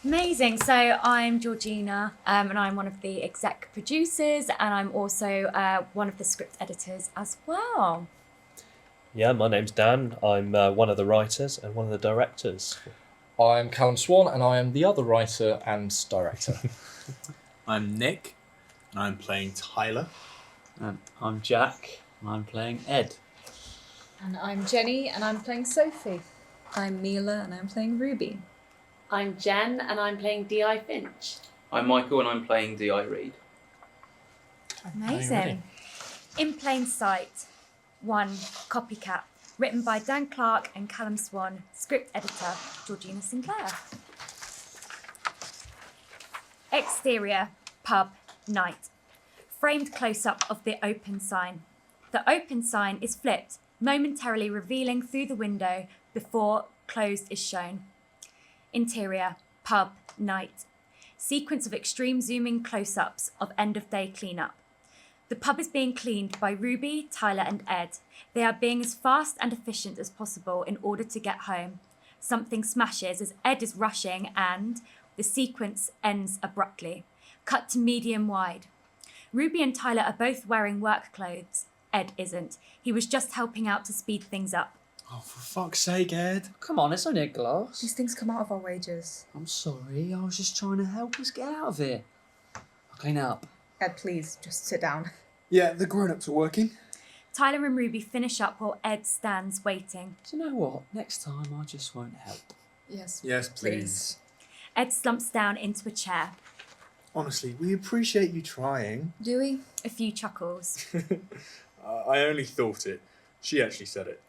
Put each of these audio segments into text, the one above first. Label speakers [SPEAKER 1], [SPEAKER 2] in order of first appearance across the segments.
[SPEAKER 1] Amazing. So I'm Georgina, and I'm one of the exec producers, and I'm also one of the script editors as well.
[SPEAKER 2] Yeah, my name's Dan. I'm one of the writers and one of the directors.
[SPEAKER 3] I'm Callum Swan, and I am the other writer and director.
[SPEAKER 4] I'm Nick, and I'm playing Tyler.
[SPEAKER 5] And I'm Jack, and I'm playing Ed.
[SPEAKER 6] And I'm Jenny, and I'm playing Sophie.
[SPEAKER 7] I'm Mila, and I'm playing Ruby.
[SPEAKER 8] I'm Jen, and I'm playing D.I. Finch.
[SPEAKER 9] I'm Michael, and I'm playing D.I. Read.
[SPEAKER 1] Amazing. In Plain Sight, 1, Copycat, written by Dan Clark and Callum Swan, script editor Georgina Sinclair. Exterior, pub, night. Framed close-up of the open sign. The open sign is flipped, momentarily revealing through the window before closed is shown. Interior, pub, night. Sequence of extreme zooming close-ups of end-of-day cleanup. The pub is being cleaned by Ruby, Tyler and Ed. They are being as fast and efficient as possible in order to get home. Something smashes as Ed is rushing and the sequence ends abruptly. Cut to medium wide. Ruby and Tyler are both wearing work clothes. Ed isn't. He was just helping out to speed things up.
[SPEAKER 4] Oh, for fuck's sake, Ed.
[SPEAKER 5] Come on, it's only a glass.
[SPEAKER 7] These things come out of our wages.
[SPEAKER 5] I'm sorry, I was just trying to help us get out of here. I'll clean up.
[SPEAKER 7] Ed, please, just sit down.
[SPEAKER 4] Yeah, the grown-ups are working.
[SPEAKER 1] Tyler and Ruby finish up while Ed stands waiting.
[SPEAKER 5] Do you know what? Next time I just won't help.
[SPEAKER 7] Yes.
[SPEAKER 4] Yes, please.
[SPEAKER 1] Ed slumps down into a chair.
[SPEAKER 4] Honestly, we appreciate you trying.
[SPEAKER 7] Do we?
[SPEAKER 1] A few chuckles.
[SPEAKER 4] I only thought it. She actually said it.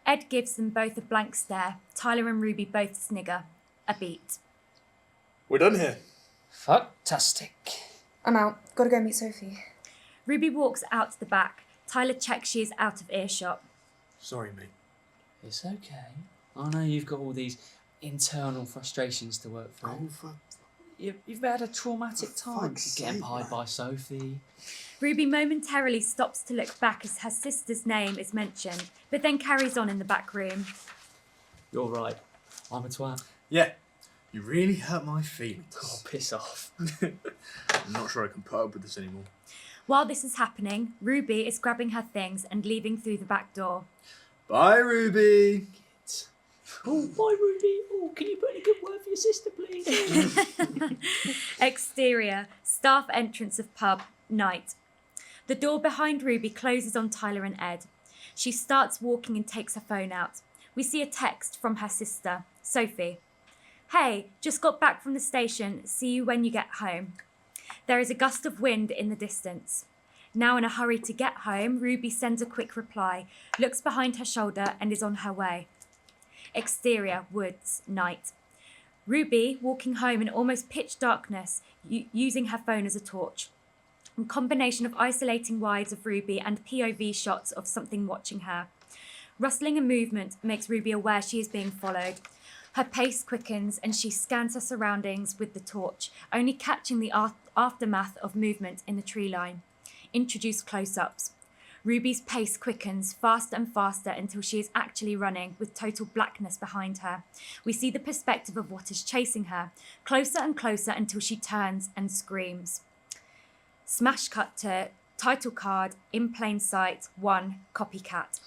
[SPEAKER 1] Ed gives them both a blank stare. Tyler and Ruby both snigger. A beat.
[SPEAKER 4] We're done here.
[SPEAKER 5] Fantastic.
[SPEAKER 7] I'm out. Gotta go meet Sophie.
[SPEAKER 1] Ruby walks out to the back. Tyler checks she is out of earshot.
[SPEAKER 4] Sorry, mate.
[SPEAKER 5] It's okay. I know you've got all these internal frustrations to work through.
[SPEAKER 4] Oh, for
[SPEAKER 5] You've had a traumatic time
[SPEAKER 4] fuck's
[SPEAKER 5] getting
[SPEAKER 4] sake,
[SPEAKER 5] pied
[SPEAKER 4] man.
[SPEAKER 5] by Sophie.
[SPEAKER 1] Ruby momentarily stops to look back as her sister's name is mentioned, but then carries on in the back room.
[SPEAKER 5] You're right. I'm a twat.
[SPEAKER 4] Yeah, you really hurt my feelings.
[SPEAKER 5] Oh, piss off.
[SPEAKER 4] I'm not sure I can put up with this anymore.
[SPEAKER 1] While this is happening, Ruby is grabbing her things and leaving through the back door.
[SPEAKER 4] Bye, Ruby.
[SPEAKER 5] Oh, bye, Ruby. Oh, can you put in a good word for your sister, please?
[SPEAKER 1] Exterior, staff entrance of pub, night. The door behind Ruby closes on Tyler and Ed. She starts walking and takes her phone out. We see a text from her sister, Sophie. Hey, just got back from the station. See you when you get home. There is a gust of wind in the distance. Now in a hurry to get home, Ruby sends a quick reply, looks behind her shoulder and is on her way. Exterior, woods, night. Ruby walking home in almost pitch darkness, using her phone as a torch. A combination of isolating wides of Ruby and POV shots of something watching her. Rustling and movement makes Ruby aware she is being followed. Her pace quickens and she scans her surroundings with the torch, only catching the aftermath of movement in the tree line. Introduce close-ups. Ruby's pace quickens faster and faster until she is actually running with total blackness behind her. We see the perspective of what is chasing her, closer and closer until she turns and screams. Smash cut to title card, In Plain Sight, 1, Copycat.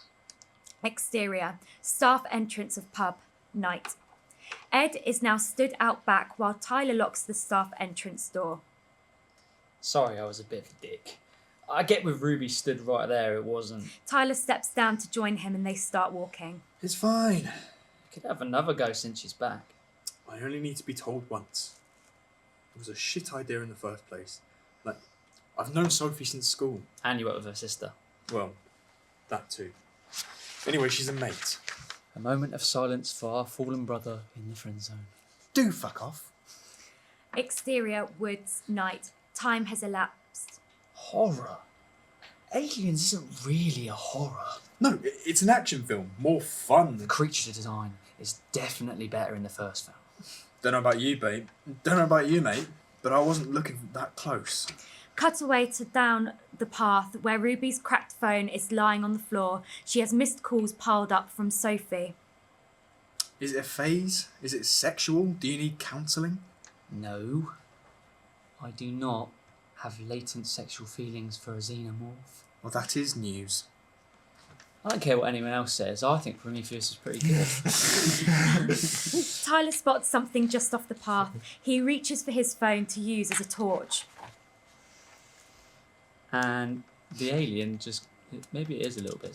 [SPEAKER 1] Exterior, staff entrance of pub, night. Ed is now stood out back while Tyler locks the staff entrance door.
[SPEAKER 5] Sorry, I was a bit of a dick. I get with Ruby stood right there, it wasn't.
[SPEAKER 1] Tyler steps down to join him and they start walking.
[SPEAKER 4] It's fine.
[SPEAKER 5] Could have another go since she's back.
[SPEAKER 4] I only need to be told once. It was a shit idea in the first place. Like, I've known Sophie since school.
[SPEAKER 5] And you work with her sister.
[SPEAKER 4] Well, that too. Anyway, she's a mate.
[SPEAKER 5] A moment of silence for our fallen brother in the friend zone.
[SPEAKER 4] Do fuck off.
[SPEAKER 1] Exterior, woods, night. Time has elapsed.
[SPEAKER 5] Horror? Aliens isn't really a horror.
[SPEAKER 4] No, it's an action film. More fun.
[SPEAKER 5] The creature design is definitely better in the first film.
[SPEAKER 4] Don't know about you, babe. Don't know about you, mate. But I wasn't looking that close.
[SPEAKER 1] Cut away to down the path where Ruby's cracked phone is lying on the floor. She has missed calls piled up from Sophie.
[SPEAKER 4] Is it a phase? Is it sexual? Do you need counselling?
[SPEAKER 5] No, I do not have latent sexual feelings for a xenomorph.
[SPEAKER 4] Well, that is news.
[SPEAKER 5] I don't care what anyone else says. I think Prometheus is pretty good.
[SPEAKER 1] Tyler spots something just off the path. He reaches for his phone to use as a torch.
[SPEAKER 5] And the alien just... Maybe it is a little bit.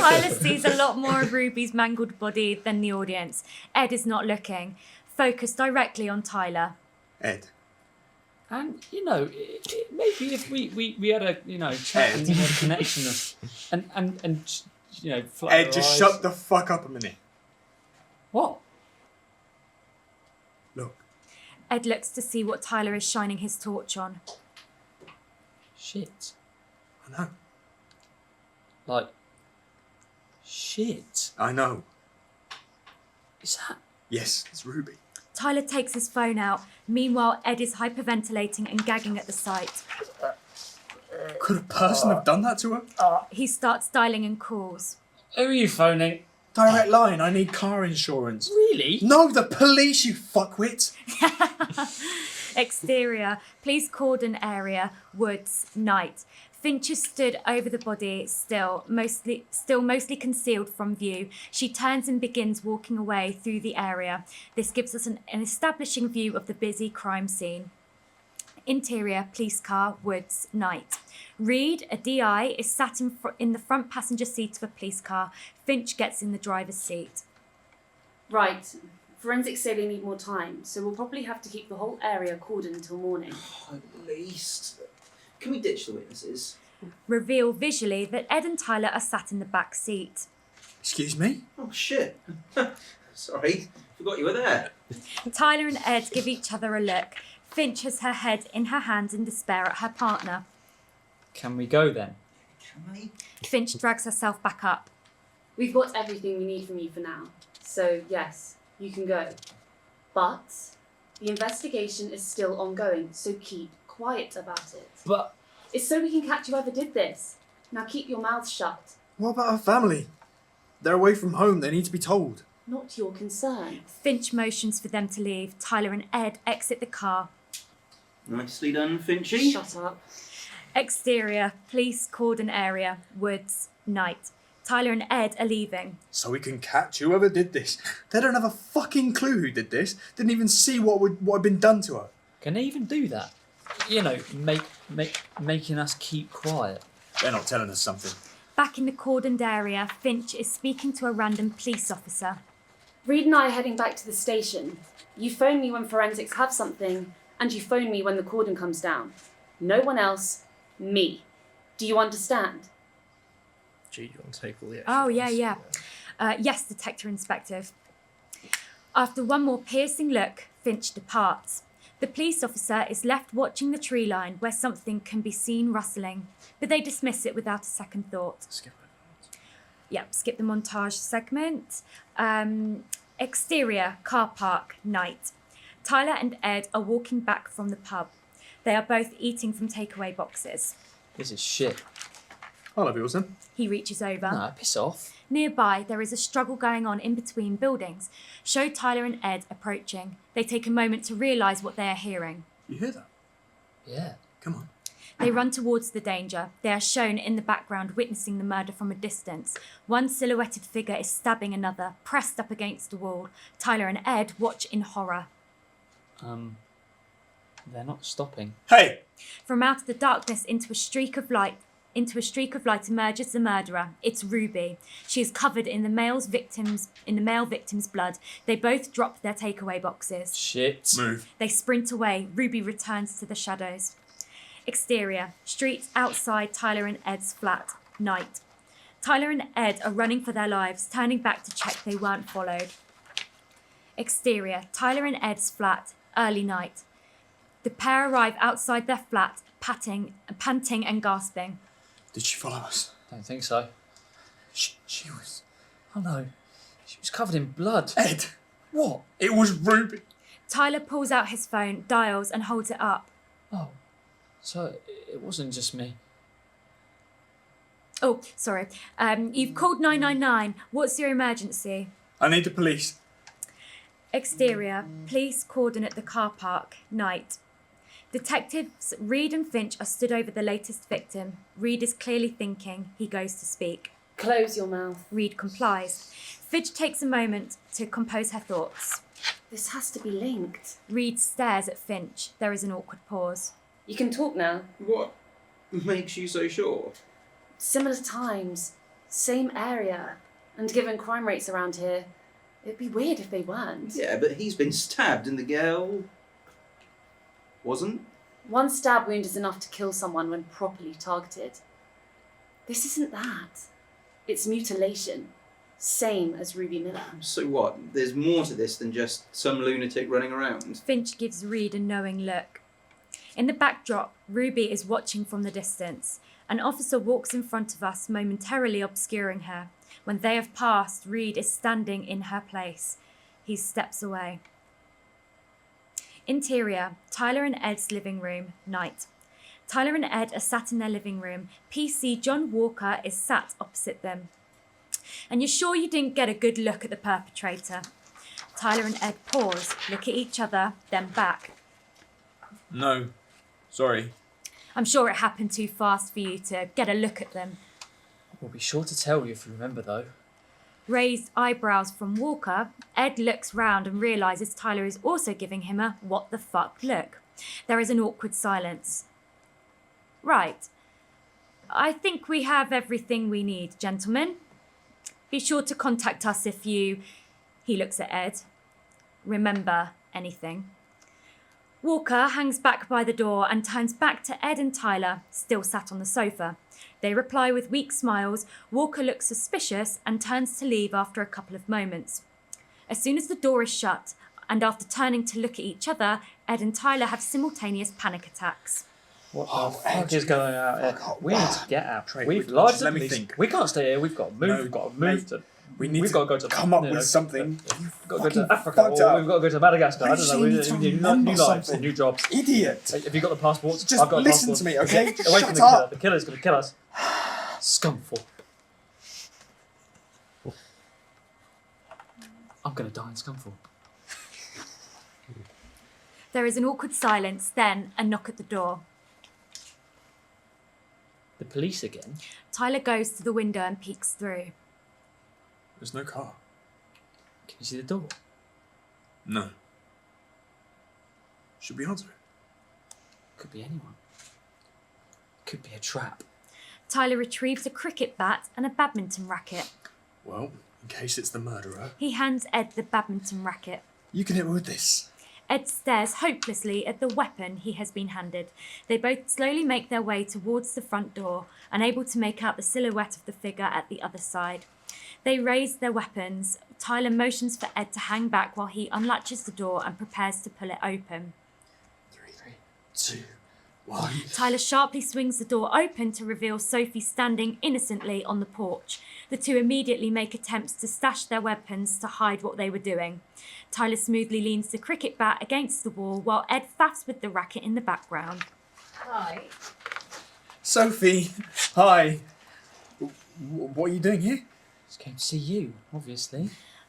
[SPEAKER 1] Tyler sees a lot more of Ruby's mangled body than the audience. Ed is not looking. Focus directly on Tyler.
[SPEAKER 4] Ed.
[SPEAKER 5] And, maybe if we had a, chat and had a connection and flutter
[SPEAKER 4] Ed, just
[SPEAKER 5] eyes.
[SPEAKER 4] shut the fuck up a minute.
[SPEAKER 5] What?
[SPEAKER 4] Look.
[SPEAKER 1] Ed looks to see what Tyler is shining his torch on.
[SPEAKER 5] Shit.
[SPEAKER 4] I know.
[SPEAKER 5] Like, shit.
[SPEAKER 4] I know.
[SPEAKER 5] Is that...
[SPEAKER 4] Yes, it's Ruby.
[SPEAKER 1] Tyler takes his phone out. Meanwhile, Ed is hyperventilating and gagging at the sight.
[SPEAKER 4] Could a person have done that to her?
[SPEAKER 1] He starts dialing and calls.
[SPEAKER 5] Who are you phoning?
[SPEAKER 4] Direct line, I need car insurance.
[SPEAKER 5] Really?
[SPEAKER 4] No, the police, you fuckwit.
[SPEAKER 1] Exterior, police cordon area, woods, night. Finch has stood over the body, still mostly concealed from view. She turns and begins walking away through the area. This gives us an establishing view of the busy crime scene. Interior, police car, woods, night. Reed, a DI, is sat in the front passenger seat of a police car. Finch gets in the driver's seat.
[SPEAKER 8] Right. Forensics say they need more time, so we'll probably have to keep the whole area cordoned until morning.
[SPEAKER 9] At least. Can we ditch the witnesses?
[SPEAKER 1] Reveal visually that Ed and Tyler are sat in the back seat.
[SPEAKER 4] Excuse me?
[SPEAKER 9] Oh, shit. Sorry, forgot you were there.
[SPEAKER 1] Tyler and Ed give each other a look. Finch has her head in her hands in despair at her partner.
[SPEAKER 5] Can we go then?
[SPEAKER 9] Can we?
[SPEAKER 1] Finch drags herself back up.
[SPEAKER 8] We've got everything we need from you for now, so yes, you can go. But the investigation is still ongoing, so keep quiet about it.
[SPEAKER 5] But...
[SPEAKER 8] It's so we can catch whoever did this. Now keep your mouth shut.
[SPEAKER 4] What about our family? They're away from home, they need to be told.
[SPEAKER 8] Not your concern.
[SPEAKER 1] Finch motions for them to leave. Tyler and Ed exit the car.
[SPEAKER 9] Nicely done, Finchy.
[SPEAKER 8] Shut up.
[SPEAKER 1] Exterior, police cordon area, woods, night. Tyler and Ed are leaving.
[SPEAKER 4] So we can catch whoever did this. They don't have a fucking clue who did this. Didn't even see what had been done to her.
[SPEAKER 5] Can they even do that? Making us keep quiet.
[SPEAKER 4] They're not telling us something.
[SPEAKER 1] Back in the cordoned area, Finch is speaking to a random police officer.
[SPEAKER 8] Reed and I are heading back to the station. You phone me when forensics have something, and you phone me when the cordon comes down. No one else, me. Do you understand?
[SPEAKER 2] Gee, you want to take all the
[SPEAKER 1] Oh,
[SPEAKER 2] extra
[SPEAKER 1] yeah. Yes, Detective Inspector. After one more piercing look, Finch departs. The police officer is left watching the tree line where something can be seen rustling, but they dismiss it without a second thought.
[SPEAKER 2] Skip over.
[SPEAKER 1] Yep, skip the montage segment. Exterior, car park, night. Tyler and Ed are walking back from the pub. They are both eating from takeaway boxes.
[SPEAKER 5] This is shit.
[SPEAKER 4] I'll have yours then.
[SPEAKER 1] He reaches over.
[SPEAKER 5] No, piss off.
[SPEAKER 1] Nearby, there is a struggle going on in between buildings. Show Tyler and Ed approaching. They take a moment to realise what they are hearing.
[SPEAKER 4] You hear that?
[SPEAKER 5] Yeah.
[SPEAKER 4] Come on.
[SPEAKER 1] They run towards the danger. They are shown in the background witnessing the murder from a distance. One silhouetted figure is stabbing another, pressed up against the wall. Tyler and Ed watch in horror.
[SPEAKER 5] They're not stopping.
[SPEAKER 4] Hey!
[SPEAKER 1] From out of the darkness into a streak of light emerges the murderer. It's Ruby. She is covered in the male victim's blood. They both drop their takeaway boxes.
[SPEAKER 5] Shit.
[SPEAKER 4] Move.
[SPEAKER 1] They sprint away. Ruby returns to the shadows. Exterior, streets outside Tyler and Ed's flat. Night. Tyler and Ed are running for their lives, turning back to check they weren't followed. Exterior, Tyler and Ed's flat. Early night. The pair arrive outside their flat, panting and gasping.
[SPEAKER 4] Did she follow us?
[SPEAKER 5] Don't think so.
[SPEAKER 4] She was...
[SPEAKER 5] Oh no. She was covered in blood.
[SPEAKER 4] Ed!
[SPEAKER 5] What?
[SPEAKER 4] It was Ruby!
[SPEAKER 1] Tyler pulls out his phone, dials and holds it up.
[SPEAKER 5] Oh. So it wasn't just me.
[SPEAKER 1] Oh, sorry. You've called 999. What's your emergency?
[SPEAKER 4] I need the police.
[SPEAKER 1] Exterior, police cordon at the car park, night. Detectives Reed and Finch are stood over the latest victim. Reed is clearly thinking. He goes to speak.
[SPEAKER 8] Close your mouth.
[SPEAKER 1] Reed complies. Finch takes a moment to compose her thoughts.
[SPEAKER 8] This has to be linked.
[SPEAKER 1] Reed stares at Finch. There is an awkward pause.
[SPEAKER 8] You can talk now.
[SPEAKER 9] What makes you so sure?
[SPEAKER 8] Similar times, same area, and given crime rates around here, it'd be weird if they weren't.
[SPEAKER 9] Yeah, but he's been stabbed and the girl wasn't.
[SPEAKER 8] One stab wound is enough to kill someone when properly targeted. This isn't that. It's mutilation. Same as Ruby Miller.
[SPEAKER 9] So what? There's more to this than just some lunatic running around.
[SPEAKER 1] Finch gives Reed a knowing look. In the backdrop, Ruby is watching from the distance. An officer walks in front of us, momentarily obscuring her. When they have passed, Reed is standing in her place. He steps away. Interior, Tyler and Ed's living room, night. Tyler and Ed are sat in their living room. PC John Walker is sat opposite them. And you're sure you didn't get a good look at the perpetrator? Tyler and Ed pause, look at each other, then back.
[SPEAKER 4] No. Sorry.
[SPEAKER 1] I'm sure it happened too fast for you to get a look at them.
[SPEAKER 5] We'll be sure to tell you if you remember, though.
[SPEAKER 1] Raised eyebrows from Walker, Ed looks round and realises Tyler is also giving him a what the fuck look. There is an awkward silence. Right. I think we have everything we need, gentlemen. Be sure to contact us if you... He looks at Ed. Remember anything. Walker hangs back by the door and turns back to Ed and Tyler, still sat on the sofa. They reply with weak smiles. Walker looks suspicious and turns to leave after a couple of moments. As soon as the door is shut, and after turning to look at each other, Ed and Tyler have simultaneous panic attacks.
[SPEAKER 5] What the fuck is going on here? We need to get out. We've
[SPEAKER 4] Let
[SPEAKER 5] lied
[SPEAKER 4] me
[SPEAKER 5] to
[SPEAKER 4] think.
[SPEAKER 5] We can't stay here. We've got to move.
[SPEAKER 4] No,
[SPEAKER 5] We've got to move
[SPEAKER 4] mate,
[SPEAKER 5] to.
[SPEAKER 4] We need
[SPEAKER 5] We've
[SPEAKER 4] to
[SPEAKER 5] got to go to
[SPEAKER 4] come up
[SPEAKER 5] you know,
[SPEAKER 4] with something.
[SPEAKER 5] We've got to go to
[SPEAKER 4] Fucking
[SPEAKER 5] Africa,
[SPEAKER 4] fucked
[SPEAKER 5] or
[SPEAKER 4] up.
[SPEAKER 5] we've got to go to Madagascar. I
[SPEAKER 4] Why
[SPEAKER 5] don't
[SPEAKER 4] do
[SPEAKER 5] know.
[SPEAKER 4] you
[SPEAKER 5] We
[SPEAKER 4] need
[SPEAKER 5] need
[SPEAKER 4] to
[SPEAKER 5] new
[SPEAKER 4] remember
[SPEAKER 5] lives,
[SPEAKER 4] something?
[SPEAKER 5] new jobs.
[SPEAKER 4] Idiot.
[SPEAKER 5] Have you got the passports?
[SPEAKER 4] Just
[SPEAKER 5] I've got
[SPEAKER 4] listen
[SPEAKER 5] passports.
[SPEAKER 4] to me, okay?
[SPEAKER 5] Away
[SPEAKER 4] Shut
[SPEAKER 5] from the killer.
[SPEAKER 4] up.
[SPEAKER 5] The killer's going to kill us. Scumful. I'm going to die in Scumful.
[SPEAKER 1] There is an awkward silence, then a knock at the door.
[SPEAKER 5] The police again?
[SPEAKER 1] Tyler goes to the window and peeks through.
[SPEAKER 4] There's no car.
[SPEAKER 5] Can you see the door?
[SPEAKER 4] No. Should we answer it?
[SPEAKER 5] Could be anyone. Could be a trap.
[SPEAKER 1] Tyler retrieves a cricket bat and a badminton racket.
[SPEAKER 4] Well, in case it's the murderer.
[SPEAKER 1] He hands Ed the badminton racket.
[SPEAKER 4] You can hit me with this.
[SPEAKER 1] Ed stares hopelessly at the weapon he has been handed. They both slowly make their way towards the front door, unable to make out the silhouette of the figure at the other side. They raise their weapons. Tyler motions for Ed to hang back while he unlatches the door and prepares to pull it open.
[SPEAKER 4] 3, 2, 1.
[SPEAKER 1] Tyler sharply swings the door open to reveal Sophie standing innocently on the porch. The two immediately make attempts to stash their weapons to hide what they were doing. Tyler smoothly leans the cricket bat against the wall while Ed faffs with the racket in the background.
[SPEAKER 6] Hi.
[SPEAKER 4] Sophie, hi. What are you doing here?
[SPEAKER 5] Just came to see you, obviously.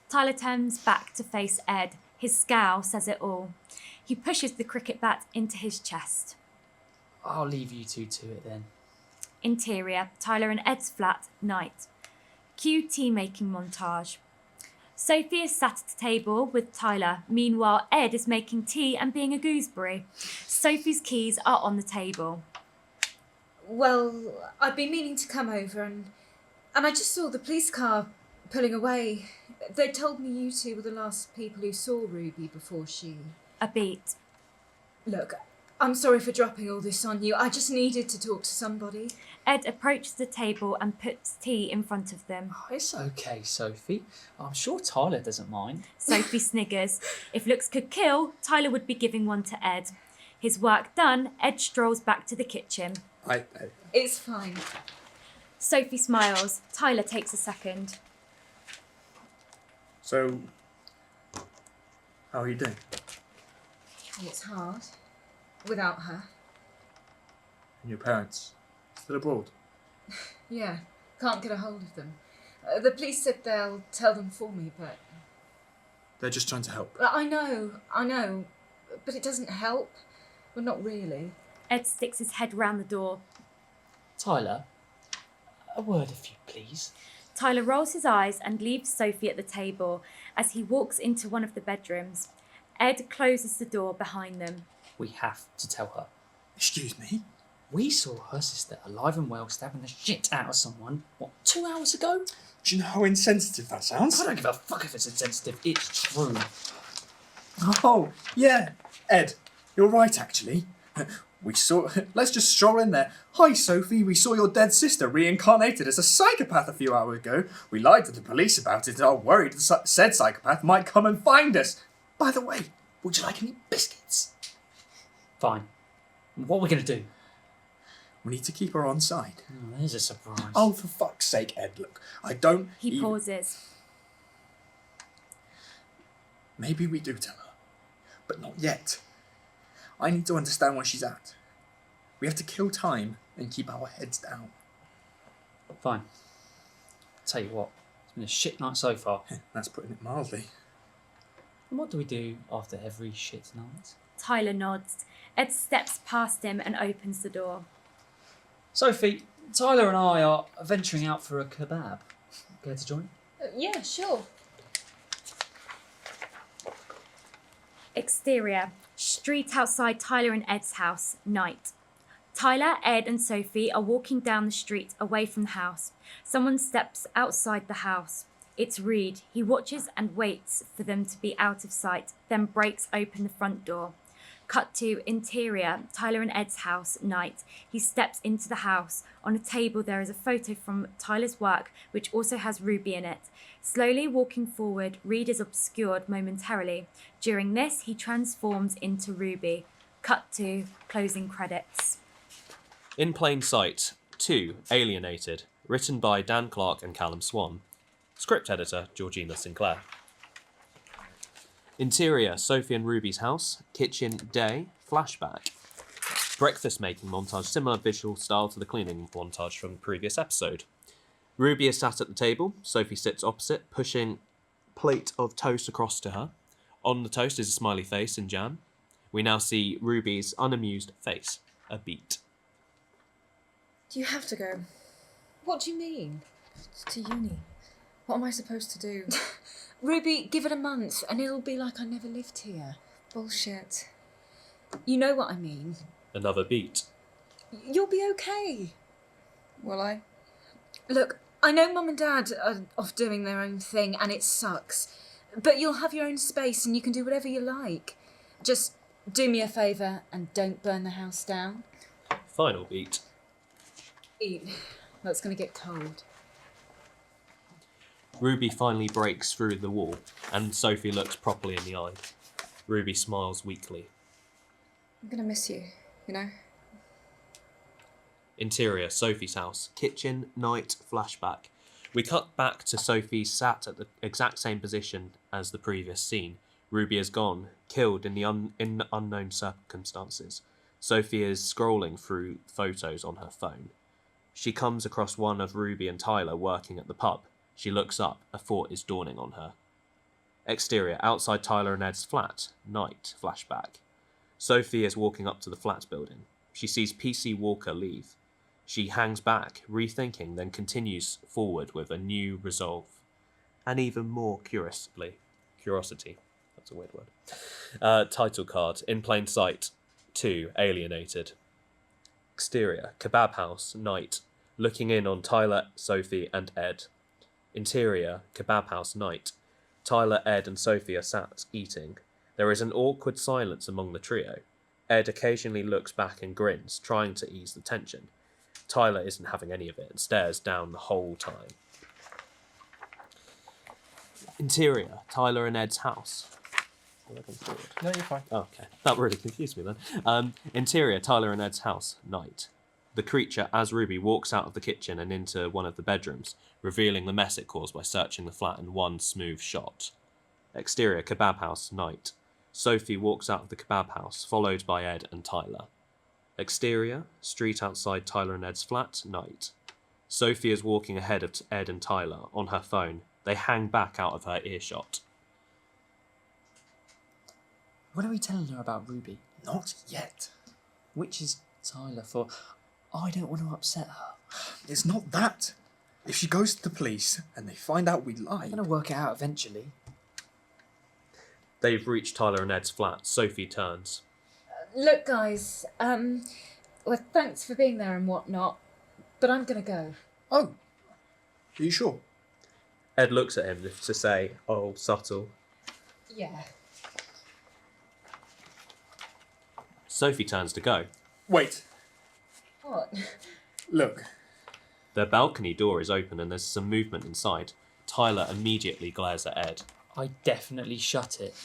[SPEAKER 1] Tyler turns back to face Ed. His scowl says it all. He pushes the cricket bat into his chest.
[SPEAKER 5] I'll leave you two to it then.
[SPEAKER 1] Interior, Tyler and Ed's flat, night. Cue tea-making montage. Sophie is sat at a table with Tyler. Meanwhile, Ed is making tea and being a gooseberry. Sophie's keys are on the table.
[SPEAKER 6] Well, I'd been meaning to come over and I just saw the police car pulling away. They told me you two were the last people who saw Ruby before she...
[SPEAKER 1] A beat.
[SPEAKER 6] Look, I'm sorry for dropping all this on you. I just needed to talk to somebody.
[SPEAKER 1] Ed approaches the table and puts tea in front of them.
[SPEAKER 5] Oh, it's okay, Sophie. I'm sure Tyler doesn't mind.
[SPEAKER 1] Sophie sniggers. If looks could kill, Tyler would be giving one to Ed. His work done, Ed strolls back to the kitchen.
[SPEAKER 6] It's fine.
[SPEAKER 1] Sophie smiles. Tyler takes a second.
[SPEAKER 4] So, how are you doing?
[SPEAKER 6] It's hard. Without her.
[SPEAKER 4] And your parents? Still abroad?
[SPEAKER 6] Yeah, can't get a hold of them. The police said they'll tell them for me, but...
[SPEAKER 4] They're just trying to help.
[SPEAKER 6] I know. But it doesn't help. Well, not really.
[SPEAKER 1] Ed sticks his head round the door.
[SPEAKER 5] Tyler, a word of you, please.
[SPEAKER 1] Tyler rolls his eyes and leaves Sophie at the table as he walks into one of the bedrooms. Ed closes the door behind them.
[SPEAKER 5] We have to tell her.
[SPEAKER 4] Excuse me?
[SPEAKER 5] We saw her sister alive and well stabbing the shit out of someone, 2 hours ago?
[SPEAKER 4] Do you know how insensitive that sounds?
[SPEAKER 5] I don't give a fuck if it's insensitive, it's true.
[SPEAKER 4] Oh, yeah. Ed, you're right, actually. Let's just stroll in there. Hi, Sophie. We saw your dead sister reincarnated as a psychopath a few hours ago. We lied to the police about it and are worried the said psychopath might come and find us. By the way, would you like any biscuits?
[SPEAKER 5] Fine. What are we going to do?
[SPEAKER 4] We need to keep her on side.
[SPEAKER 5] Oh, there's a surprise.
[SPEAKER 4] Oh, for fuck's sake, Ed, look. I don't...
[SPEAKER 1] He pauses.
[SPEAKER 4] Maybe we do tell her, but not yet. I need to understand where she's at. We have to kill time and keep our heads down.
[SPEAKER 5] Fine. Tell you what, it's been a shit night so far.
[SPEAKER 4] That's putting it mildly.
[SPEAKER 5] And what do we do after every shit night?
[SPEAKER 1] Tyler nods. Ed steps past him and opens the door.
[SPEAKER 5] Sophie, Tyler and I are venturing out for a kebab. Care to join?
[SPEAKER 6] Yeah, sure.
[SPEAKER 1] Exterior. Street outside Tyler and Ed's house. Night. Tyler, Ed and Sophie are walking down the street away from the house. Someone steps outside the house. It's Reed. He watches and waits for them to be out of sight, then breaks open the front door. Cut to interior, Tyler and Ed's house, night. He steps into the house. On a table there is a photo from Tyler's work, which also has Ruby in it. Slowly walking forward, Reed is obscured momentarily. During this, he transforms into Ruby. Cut to closing credits.
[SPEAKER 2] In Plain Sight, 2, Alienated, written by Dan Clark and Callum Swan. Script editor, Georgina Sinclair. Interior, Sophie and Ruby's house. Kitchen, day. Flashback. Breakfast making montage, similar visual style to the cleaning montage from the previous episode. Ruby is sat at the table. Sophie sits opposite, pushing plate of toast across to her. On the toast is a smiley face in jam. We now see Ruby's unamused face. A beat.
[SPEAKER 7] Do you have to go?
[SPEAKER 6] What do you mean?
[SPEAKER 7] To uni. What am I supposed to do?
[SPEAKER 6] Ruby, give it a month and it'll be like I never lived here.
[SPEAKER 7] Bullshit.
[SPEAKER 6] You know what I mean.
[SPEAKER 2] Another beat.
[SPEAKER 6] You'll be okay.
[SPEAKER 7] Will I?
[SPEAKER 6] Look, I know Mum and Dad are off doing their own thing and it sucks, but you'll have your own space and you can do whatever you like. Just do me a favour and don't burn the house down.
[SPEAKER 2] Final beat.
[SPEAKER 6] Eat. That's going to get cold.
[SPEAKER 2] Ruby finally breaks through the wall, and Sophie looks properly in the eye. Ruby smiles weakly.
[SPEAKER 7] I'm gonna miss you, you know?
[SPEAKER 2] Interior, Sophie's house. Kitchen, night, flashback. We cut back to Sophie sat at the exact same position as the previous scene. Ruby is gone, killed in unknown circumstances. Sophie is scrolling through photos on her phone. She comes across one of Ruby and Tyler working at the pub. She looks up, a thought is dawning on her. Exterior, outside Tyler and Ed's flat. Night, flashback. Sophie is walking up to the flat building. She sees PC Walker leave. She hangs back, rethinking, then continues forward with a new resolve. And even more curiosity. That's a weird word. Title card, In Plain Sight. 2, Alienated. Exterior, kebab house, night. Looking in on Tyler, Sophie and Ed. Interior, kebab house, night. Tyler, Ed and Sophie are sat eating. There is an awkward silence among the trio. Ed occasionally looks back and grins, trying to ease the tension. Tyler isn't having any of it and stares down the whole time. Interior, Tyler and Ed's house.
[SPEAKER 3] No, you're fine.
[SPEAKER 2] Oh, okay. That really confused me then. Interior, Tyler and Ed's house, night. The creature, as Ruby, walks out of the kitchen and into one of the bedrooms, revealing the mess it caused by searching the flat in one smooth shot. Exterior, kebab house, night. Sophie walks out of the kebab house, followed by Ed and Tyler. Exterior, street outside Tyler and Ed's flat, night. Sophie is walking ahead of Ed and Tyler on her phone. They hang back out of her earshot.
[SPEAKER 5] When are we telling her about Ruby?
[SPEAKER 4] Not yet.
[SPEAKER 5] Which is Tyler for? I don't want to upset her.
[SPEAKER 4] It's not that. If she goes to the police and they find out we
[SPEAKER 5] I'm
[SPEAKER 4] lied...
[SPEAKER 5] going to work it out eventually.
[SPEAKER 2] They've reached Tyler and Ed's flat. Sophie turns.
[SPEAKER 6] Look, guys, well, thanks for being there and whatnot, but I'm gonna go.
[SPEAKER 4] Oh, are you sure?
[SPEAKER 2] Ed looks at him as if to say, oh, subtle.
[SPEAKER 6] Yeah.
[SPEAKER 2] Sophie turns to go.
[SPEAKER 4] Wait,
[SPEAKER 6] What?
[SPEAKER 4] look.
[SPEAKER 2] Their balcony door is open and there's some movement inside. Tyler immediately glares at Ed.
[SPEAKER 5] I definitely shut it.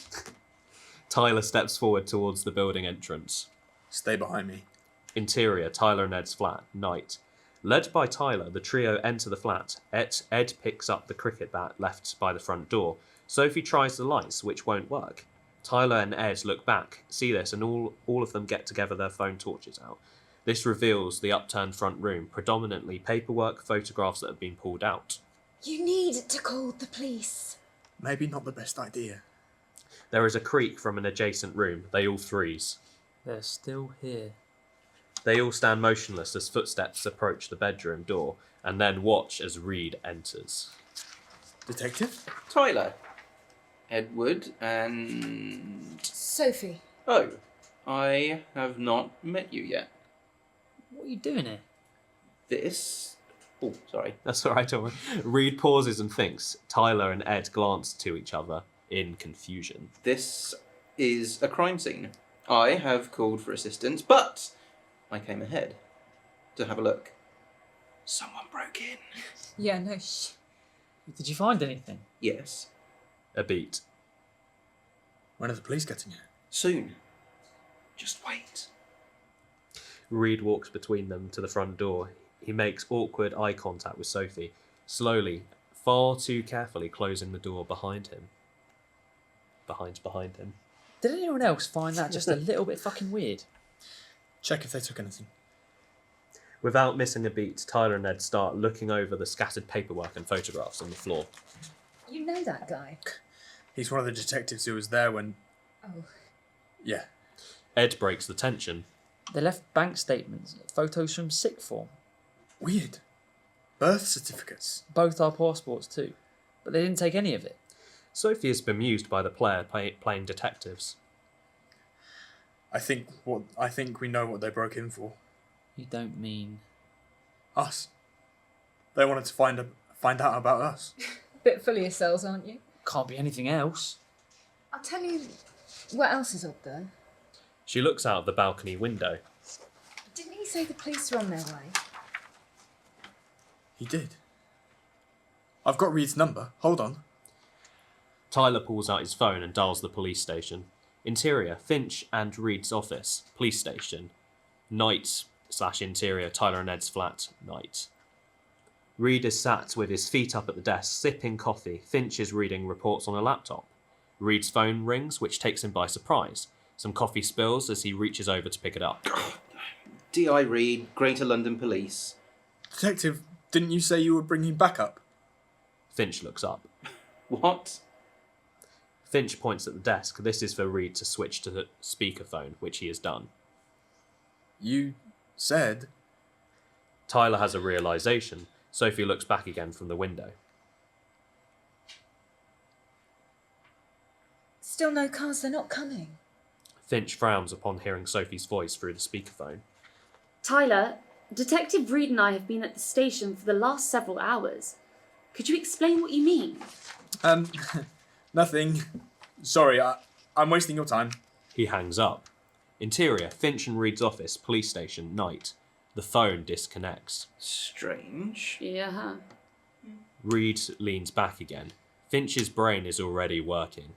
[SPEAKER 2] Tyler steps forward towards the building entrance.
[SPEAKER 4] Stay behind me.
[SPEAKER 2] Interior, Tyler and Ed's flat, night. Led by Tyler, the trio enter the flat. Ed picks up the cricket bat left by the front door. Sophie tries the lights, which won't work. Tyler and Ed look back, see this, and all of them get together their phone torches out. This reveals the upturned front room, predominantly paperwork, photographs that have been pulled out.
[SPEAKER 6] You need to call the police.
[SPEAKER 4] Maybe not the best idea.
[SPEAKER 2] There is a creak from an adjacent room. They all freeze.
[SPEAKER 5] They're still here.
[SPEAKER 2] They all stand motionless as footsteps approach the bedroom door, and then watch as Reed enters.
[SPEAKER 4] Detective?
[SPEAKER 9] Tyler, Edward, and...
[SPEAKER 6] Sophie.
[SPEAKER 9] Oh, I have not met you yet.
[SPEAKER 5] What are you doing here?
[SPEAKER 9] This... Oh, sorry.
[SPEAKER 2] That's all right, Owen. Reed pauses and thinks. Tyler and Ed glance to each other in confusion.
[SPEAKER 9] This is a crime scene. I have called for assistance, but I came ahead to have a look. Someone broke in.
[SPEAKER 6] Yeah, no,
[SPEAKER 5] Did you find anything?
[SPEAKER 9] Yes.
[SPEAKER 2] A beat.
[SPEAKER 4] When are the police getting here?
[SPEAKER 9] Soon. Just wait.
[SPEAKER 2] Reed walks between them to the front door. He makes awkward eye contact with Sophie, slowly, far too carefully closing the door behind him. Behind him.
[SPEAKER 5] Did anyone else find that just a little bit fucking weird?
[SPEAKER 4] Check if they took anything.
[SPEAKER 2] Without missing a beat, Tyler and Ed start looking over the scattered paperwork and photographs on the floor.
[SPEAKER 6] You know that guy.
[SPEAKER 4] He's one of the detectives who was there when...
[SPEAKER 6] Oh.
[SPEAKER 4] Yeah.
[SPEAKER 2] Ed breaks the tension.
[SPEAKER 5] They left bank statements, photos from sick form.
[SPEAKER 4] Weird. Birth certificates.
[SPEAKER 5] Both our passports too. But they didn't take any of it.
[SPEAKER 2] Sophie is bemused by the player playing detectives.
[SPEAKER 4] I think we know what they broke in for.
[SPEAKER 5] You don't mean...
[SPEAKER 4] Us. They wanted to find out about us.
[SPEAKER 6] Bit full of yourselves, aren't you?
[SPEAKER 5] Can't be anything else.
[SPEAKER 6] I'll tell you what else is up there.
[SPEAKER 2] She looks out of the balcony window.
[SPEAKER 6] Didn't he say the police are on their way?
[SPEAKER 4] He did. I've got Reed's number. Hold on.
[SPEAKER 2] Tyler pulls out his phone and dials the police station. Interior, Finch and Reed's office. Police station. Night/interior, Tyler and Ed's flat. Night. Reed is sat with his feet up at the desk, sipping coffee. Finch is reading reports on a laptop. Reed's phone rings, which takes him by surprise. Some coffee spills as he reaches over to pick it up.
[SPEAKER 9] D.I. Reed, Greater London Police.
[SPEAKER 4] Detective, didn't you say you were bringing backup?
[SPEAKER 2] Finch looks up.
[SPEAKER 9] What?
[SPEAKER 2] Finch points at the desk. This is for Reed to switch to the speakerphone, which he has done.
[SPEAKER 4] You said...
[SPEAKER 2] Tyler has a realization. Sophie looks back again from the window.
[SPEAKER 6] Still no cars, they're not coming.
[SPEAKER 2] Finch frowns upon hearing Sophie's voice through the speakerphone.
[SPEAKER 8] Tyler, Detective Reed and I have been at the station for the last several hours. Could you explain what you mean?
[SPEAKER 4] Nothing. Sorry, I'm wasting your time.
[SPEAKER 2] He hangs up. Interior, Finch and Reed's office, police station, night. The phone disconnects.
[SPEAKER 9] Strange.
[SPEAKER 8] Yeah.
[SPEAKER 2] Reed leans back again. Finch's brain is already working.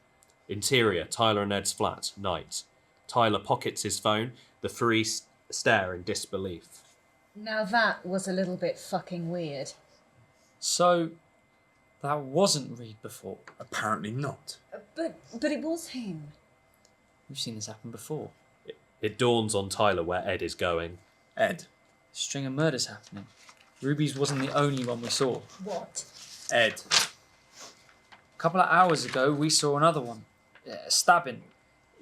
[SPEAKER 2] Interior, Tyler and Ed's flat, night. Tyler pockets his phone. The three stare in disbelief.
[SPEAKER 6] Now that was a little bit fucking weird.
[SPEAKER 5] So, that wasn't Reed before.
[SPEAKER 4] Apparently not.
[SPEAKER 6] But it was him.
[SPEAKER 5] We've seen this happen before.
[SPEAKER 2] It dawns on Tyler where Ed is going.
[SPEAKER 4] Ed.
[SPEAKER 5] String of murders happening. Ruby's wasn't the only one we saw.
[SPEAKER 6] What?
[SPEAKER 4] Ed.
[SPEAKER 5] A couple of hours ago, we saw another one. A stabbing.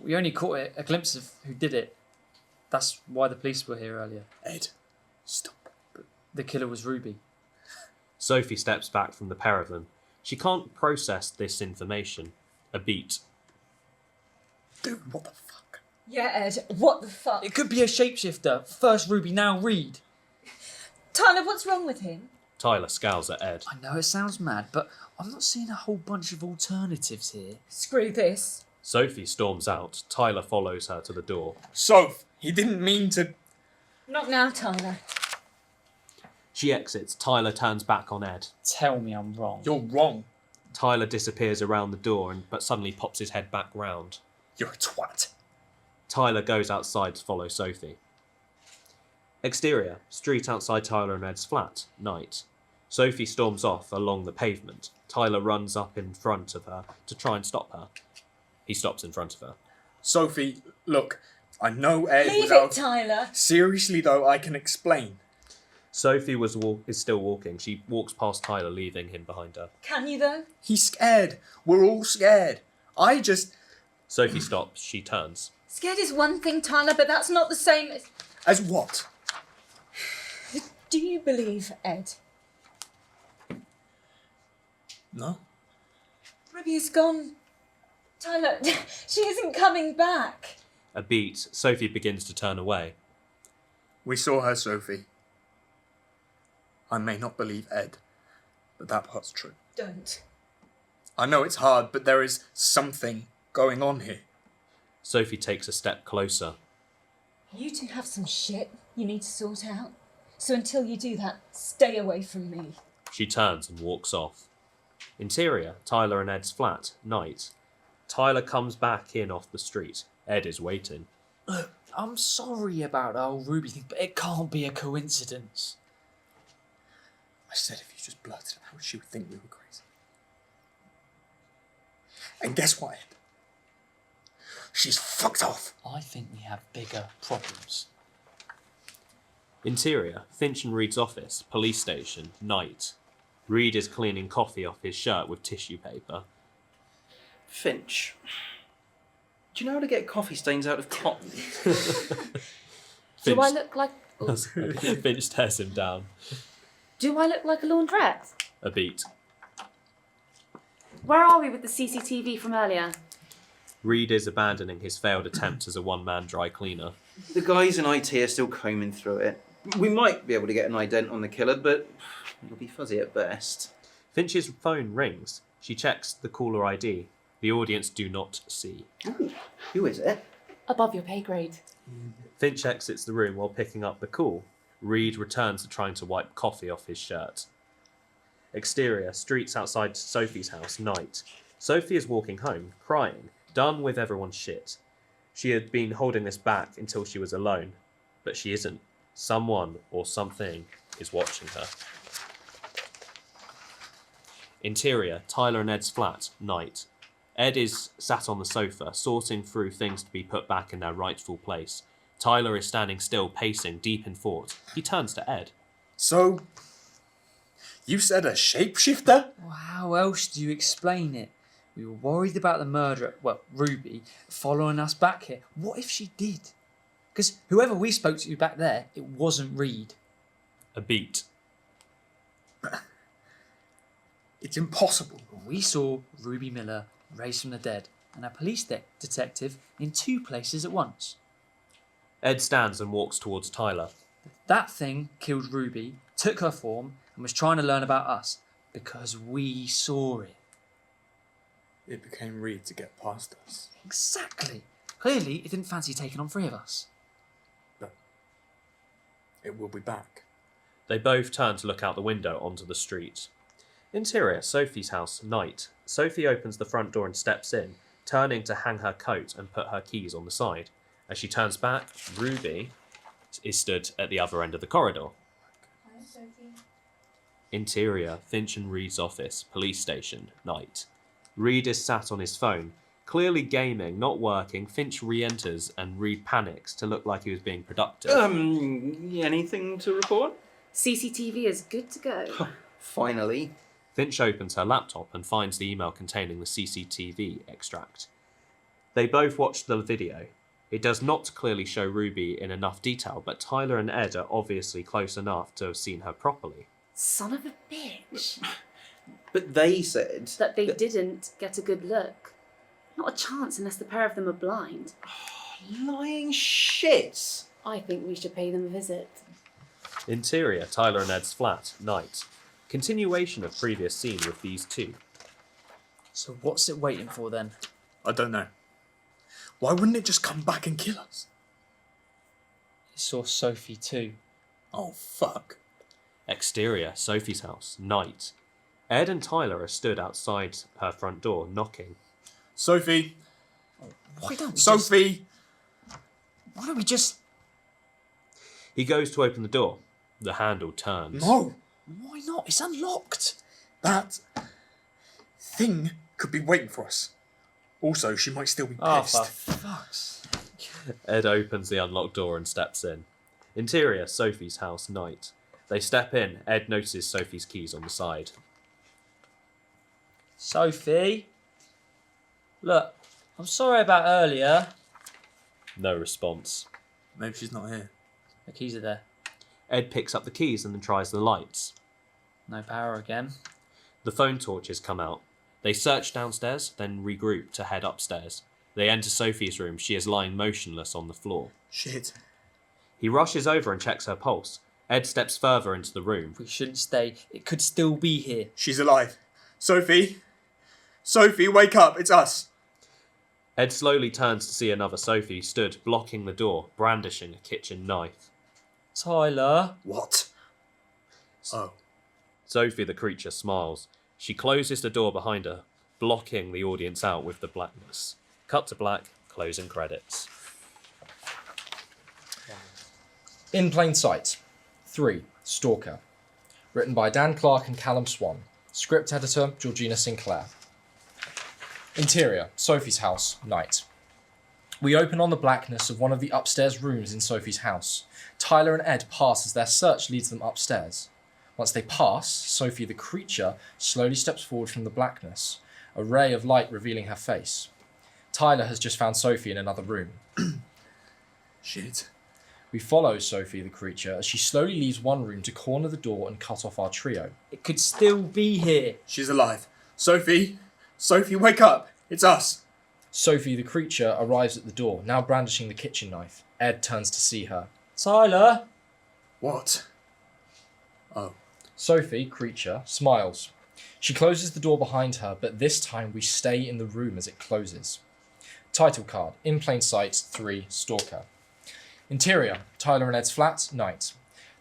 [SPEAKER 5] We only caught a glimpse of who did it. That's why the police were here earlier.
[SPEAKER 4] Ed, stop.
[SPEAKER 5] The killer was Ruby.
[SPEAKER 2] Sophie steps back from the pair of them. She can't process this information. A beat.
[SPEAKER 4] Dude, what the fuck?
[SPEAKER 6] Yeah, Ed, what the fuck?
[SPEAKER 5] It could be a shapeshifter. First Ruby, now Reed.
[SPEAKER 6] Tyler, what's wrong with him?
[SPEAKER 2] Tyler scowls at Ed.
[SPEAKER 5] I know it sounds mad, but I'm not seeing a whole bunch of alternatives here.
[SPEAKER 6] Screw this.
[SPEAKER 2] Sophie storms out. Tyler follows her to the door.
[SPEAKER 4] Soph, he didn't mean to...
[SPEAKER 6] Not now, Tyler.
[SPEAKER 2] She exits. Tyler turns back on Ed.
[SPEAKER 5] Tell me I'm wrong.
[SPEAKER 4] You're wrong.
[SPEAKER 2] Tyler disappears around the door but suddenly pops his head back round.
[SPEAKER 4] You're a twat.
[SPEAKER 2] Tyler goes outside to follow Sophie. Exterior, street outside Tyler and Ed's flat, night. Sophie storms off along the pavement. Tyler runs up in front of her to try and stop her. He stops in front of her.
[SPEAKER 4] Sophie, look, I know Ed
[SPEAKER 6] Leave
[SPEAKER 4] without...
[SPEAKER 6] it, Tyler.
[SPEAKER 4] Seriously, though, I can explain.
[SPEAKER 2] Sophie is still walking. She walks past Tyler, leaving him behind her.
[SPEAKER 6] Can you, though?
[SPEAKER 4] He's scared. We're all scared. I just...
[SPEAKER 2] Sophie stops. She turns.
[SPEAKER 6] Scared is one thing, Tyler, but that's not the same as...
[SPEAKER 4] As what?
[SPEAKER 6] Do you believe Ed?
[SPEAKER 4] No?
[SPEAKER 6] Ruby is gone. Tyler, she isn't coming back.
[SPEAKER 2] A beat. Sophie begins to turn away.
[SPEAKER 4] We saw her, Sophie. I may not believe Ed, but that part's true.
[SPEAKER 6] Don't.
[SPEAKER 4] I know it's hard, but there is something going on here.
[SPEAKER 2] Sophie takes a step closer.
[SPEAKER 6] You two have some shit you need to sort out. So until you do that, stay away from me.
[SPEAKER 2] She turns and walks off. Interior, Tyler and Ed's flat, night. Tyler comes back in off the street. Ed is waiting.
[SPEAKER 5] Look, I'm sorry about the whole Ruby thing, but it can't be a coincidence.
[SPEAKER 4] I said if you just blurted it out, she would think we were crazy. And guess what, Ed? She's fucked off.
[SPEAKER 5] I think we have bigger problems.
[SPEAKER 2] Interior, Finch and Reed's office, police station, night. Reed is cleaning coffee off his shirt with tissue paper.
[SPEAKER 9] Finch, do you know how to get coffee stains out of cotton?
[SPEAKER 8] Do I look like...
[SPEAKER 2] Finch stares him down.
[SPEAKER 8] Do I look like a laundrette?
[SPEAKER 2] A beat.
[SPEAKER 8] Where are we with the CCTV from earlier?
[SPEAKER 2] Reed is abandoning his failed attempt as a one-man dry cleaner.
[SPEAKER 9] The guys in IT are still combing through it. We might be able to get an ident on the killer, but it'll be fuzzy at best.
[SPEAKER 2] Finch's phone rings. She checks the caller ID. The audience do not see.
[SPEAKER 9] Ooh, who is it?
[SPEAKER 8] Above your pay grade.
[SPEAKER 2] Finch exits the room while picking up the call. Reed returns to trying to wipe coffee off his shirt. Exterior, streets outside Sophie's house, night. Sophie is walking home, crying, done with everyone's shit. She had been holding this back until she was alone, but she isn't. Someone or something is watching her. Interior, Tyler and Ed's flat, night. Ed is sat on the sofa, sorting through things to be put back in their rightful place. Tyler is standing still, pacing, deep in thought. He turns to Ed.
[SPEAKER 4] So, you said a shapeshifter?
[SPEAKER 5] Well, how else do you explain it? We were worried about the murderer, well, Ruby, following us back here. What if she did? Because whoever we spoke to back there, it wasn't Reed.
[SPEAKER 2] A beat.
[SPEAKER 4] It's impossible.
[SPEAKER 5] We saw Ruby Miller raised from the dead and a police detective in two places at once.
[SPEAKER 2] Ed stands and walks towards Tyler.
[SPEAKER 5] That thing killed Ruby, took her form, and was trying to learn about us because we saw it.
[SPEAKER 4] It became Reed to get past us.
[SPEAKER 5] Exactly. Clearly, it didn't fancy taking on three of us.
[SPEAKER 4] But it will be back.
[SPEAKER 2] They both turn to look out the window onto the street. Interior, Sophie's house, night. Sophie opens the front door and steps in, turning to hang her coat and put her keys on the side. As she turns back, Ruby is stood at the other end of the corridor.
[SPEAKER 8] Hi, Sophie.
[SPEAKER 2] Interior, Finch and Reed's office, police station, night. Reed is sat on his phone, clearly gaming, not working. Finch re-enters and Reed panics to look like he was being productive.
[SPEAKER 9] Anything to report?
[SPEAKER 8] CCTV is good to go.
[SPEAKER 9] Finally.
[SPEAKER 2] Finch opens her laptop and finds the email containing the CCTV extract. They both watch the video. It does not clearly show Ruby in enough detail, but Tyler and Ed are obviously close enough to have seen her properly.
[SPEAKER 8] Son of a bitch.
[SPEAKER 9] But they said
[SPEAKER 8] That they didn't get a good look. Not a chance unless the pair of them are blind.
[SPEAKER 9] lying shit.
[SPEAKER 8] I think we should pay them a visit.
[SPEAKER 2] Interior, Tyler and Ed's flat, night. Continuation of previous scene with these two.
[SPEAKER 5] So what's it waiting for then?
[SPEAKER 4] I don't know. Why wouldn't it just come back and kill us?
[SPEAKER 5] It saw Sophie too.
[SPEAKER 4] Oh, fuck.
[SPEAKER 2] Exterior, Sophie's house, night. Ed and Tyler are stood outside her front door, knocking.
[SPEAKER 4] Sophie!
[SPEAKER 5] Why don't we
[SPEAKER 4] Sophie!
[SPEAKER 5] Why don't we just...
[SPEAKER 2] He goes to open the door. The handle turns.
[SPEAKER 4] No!
[SPEAKER 5] Why not? It's unlocked.
[SPEAKER 4] That thing could be waiting for us. Also, she might still be
[SPEAKER 5] Oh,
[SPEAKER 4] pissed.
[SPEAKER 5] for fuck's...
[SPEAKER 2] Ed opens the unlocked door and steps in. Interior, Sophie's house, night. They step in. Ed notices Sophie's keys on the side.
[SPEAKER 5] Sophie? Look, I'm sorry about earlier.
[SPEAKER 2] No response.
[SPEAKER 4] Maybe she's not here.
[SPEAKER 5] The keys are there.
[SPEAKER 2] Ed picks up the keys and then tries the lights.
[SPEAKER 5] No power again.
[SPEAKER 2] The phone torches come out. They search downstairs, then regroup to head upstairs. They enter Sophie's room. She is lying motionless on the floor.
[SPEAKER 4] Shit.
[SPEAKER 2] He rushes over and checks her pulse. Ed steps further into the room.
[SPEAKER 5] We shouldn't stay. It could still be here.
[SPEAKER 4] She's alive. Sophie! Sophie, wake up! It's us!
[SPEAKER 2] Ed slowly turns to see another Sophie stood blocking the door, brandishing a kitchen knife.
[SPEAKER 5] Tyler?
[SPEAKER 4] What? Oh.
[SPEAKER 2] Sophie the creature smiles. She closes the door behind her, blocking the audience out with the blackness. Cut to black, closing credits.
[SPEAKER 3] In Plain Sight. 3. Stalker. Written by Dan Clark and Callum Swan. Script editor, Georgina Sinclair. Interior, Sophie's house, night. We open on the blackness of one of the upstairs rooms in Sophie's house. Tyler and Ed pass as their search leads them upstairs. Once they pass, Sophie the creature slowly steps forward from the blackness, a ray of light revealing her face. Tyler has just found Sophie in another room.
[SPEAKER 4] Shit.
[SPEAKER 3] We follow Sophie the creature as she slowly leaves one room to corner the door and cut off our trio.
[SPEAKER 5] It could still be here.
[SPEAKER 4] She's alive. Sophie! Sophie, wake up! It's us!
[SPEAKER 3] Sophie the creature arrives at the door, now brandishing the kitchen knife. Ed turns to see her.
[SPEAKER 5] Tyler?
[SPEAKER 4] What? Oh.
[SPEAKER 3] Sophie, creature, smiles. She closes the door behind her, but this time we stay in the room as it closes. Title card, In Plain Sight 3, Stalker. Interior, Tyler and Ed's flat, night.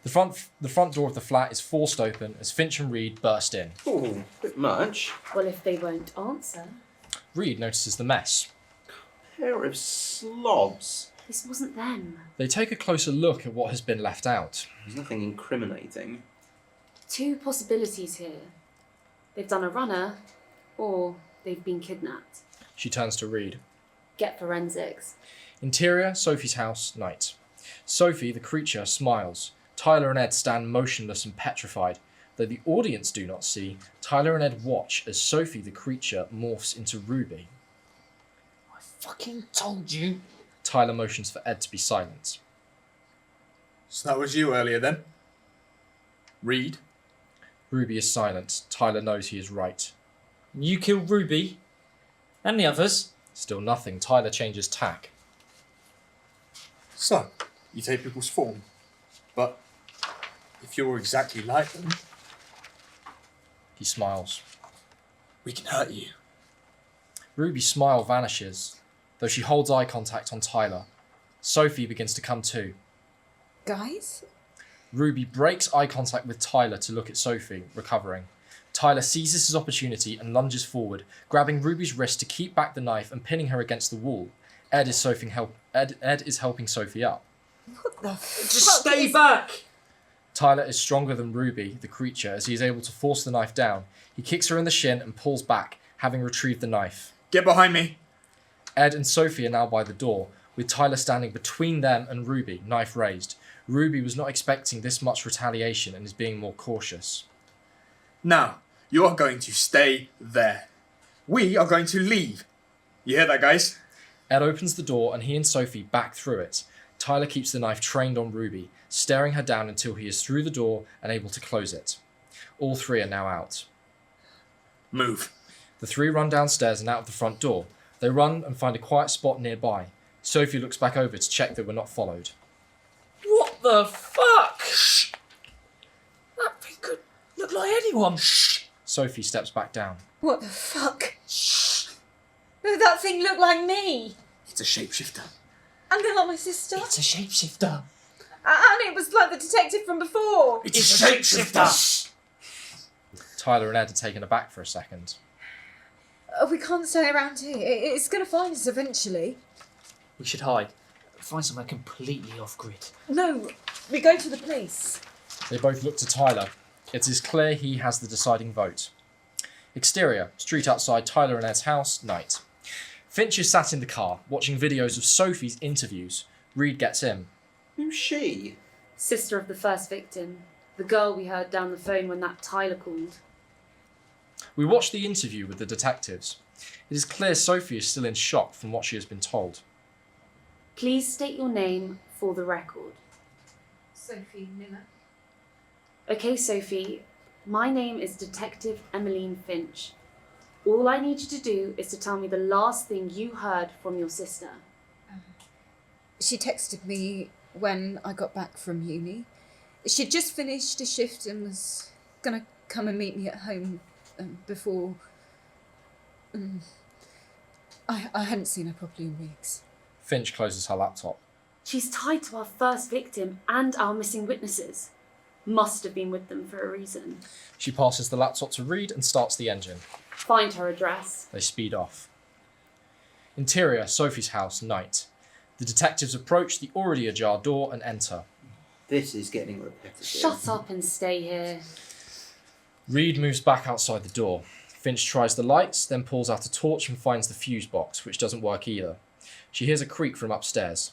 [SPEAKER 3] The front door of the flat is forced open as Finch and Reed burst in.
[SPEAKER 9] Ooh, bit much.
[SPEAKER 8] Well, if they won't answer.
[SPEAKER 3] Reed notices the mess.
[SPEAKER 9] Pair of slobs.
[SPEAKER 8] This wasn't them.
[SPEAKER 3] They take a closer look at what has been left out.
[SPEAKER 9] There's nothing incriminating.
[SPEAKER 8] Two possibilities here. They've done a runner, or they've been kidnapped.
[SPEAKER 3] She turns to Reed.
[SPEAKER 8] Get forensics.
[SPEAKER 3] Interior, Sophie's house, night. Sophie, the creature, smiles. Tyler and Ed stand motionless and petrified. Though the audience do not see, Tyler and Ed watch as Sophie, the creature, morphs into Ruby.
[SPEAKER 5] I fucking told you.
[SPEAKER 3] Tyler motions for Ed to be silent.
[SPEAKER 4] So that was you earlier then? Reed?
[SPEAKER 3] Ruby is silent. Tyler knows he is right.
[SPEAKER 5] You killed Ruby? And the others?
[SPEAKER 3] Still nothing. Tyler changes tack.
[SPEAKER 4] So, you take people's form. But if you're exactly like them,
[SPEAKER 3] He smiles.
[SPEAKER 4] we can hurt you.
[SPEAKER 3] Ruby's smile vanishes, though she holds eye contact on Tyler. Sophie begins to come to.
[SPEAKER 6] Guys?
[SPEAKER 3] Ruby breaks eye contact with Tyler to look at Sophie, recovering. Tyler seizes his opportunity and lunges forward, grabbing Ruby's wrist to keep back the knife and pinning her against the wall. Ed is helping Sophie up.
[SPEAKER 6] What the
[SPEAKER 5] Just stay back!
[SPEAKER 3] Tyler is stronger than Ruby, the creature, as he is able to force the knife down. He kicks her in the shin and pulls back, having retrieved the knife.
[SPEAKER 4] Get behind me!
[SPEAKER 3] Ed and Sophie are now by the door, with Tyler standing between them and Ruby, knife raised. Ruby was not expecting this much retaliation and is being more cautious.
[SPEAKER 4] Now, you are going to stay there. We are going to leave. You hear that, guys?
[SPEAKER 3] Ed opens the door and he and Sophie back through it. Tyler keeps the knife trained on Ruby, staring her down until he is through the door and able to close it. All three are now out.
[SPEAKER 4] Move.
[SPEAKER 3] The three run downstairs and out of the front door. They run and find a quiet spot nearby. Sophie looks back over to check that we're not followed.
[SPEAKER 5] What the fuck? Shh. That thing could look like anyone. Shh.
[SPEAKER 3] Sophie steps back down.
[SPEAKER 6] What the fuck? Shh. That thing looked like me.
[SPEAKER 4] It's a shapeshifter.
[SPEAKER 6] And then like my sister.
[SPEAKER 5] It's a shapeshifter.
[SPEAKER 6] And it was like the detective from before.
[SPEAKER 4] It's a shapeshifter.
[SPEAKER 3] Tyler and Ed are taken aback for a second.
[SPEAKER 6] We can't stay around here. It's going to find us eventually.
[SPEAKER 5] We should hide. Find somewhere completely off grid.
[SPEAKER 6] No, we go to the police.
[SPEAKER 3] They both look to Tyler. It is clear he has the deciding vote. Exterior, street outside Tyler and Ed's house, night. Finch is sat in the car, watching videos of Sophie's interviews. Reed gets in.
[SPEAKER 9] Who's she?
[SPEAKER 8] Sister of the first victim. The girl we heard down the phone when that Tyler called.
[SPEAKER 3] We watch the interview with the detectives. It is clear Sophie is still in shock from what she has been told.
[SPEAKER 8] Please state your name for the record.
[SPEAKER 6] Sophie Miller.
[SPEAKER 8] Okay, Sophie. My name is Detective Emmeline Finch. All I need you to do is to tell me the last thing you heard from your sister.
[SPEAKER 6] She texted me when I got back from uni. She'd just finished a shift and was going to come and meet me at home before... I hadn't seen her properly in weeks.
[SPEAKER 3] Finch closes her laptop.
[SPEAKER 8] She's tied to our first victim and our missing witnesses. Must have been with them for a reason.
[SPEAKER 3] She passes the laptop to Reed and starts the engine.
[SPEAKER 8] Find her address.
[SPEAKER 3] They speed off. Interior, Sophie's house, night. The detectives approach the already ajar door and enter.
[SPEAKER 9] This is getting repetitive.
[SPEAKER 8] Shut up and stay here.
[SPEAKER 3] Reed moves back outside the door. Finch tries the lights, then pulls out a torch and finds the fuse box, which doesn't work either. She hears a creak from upstairs.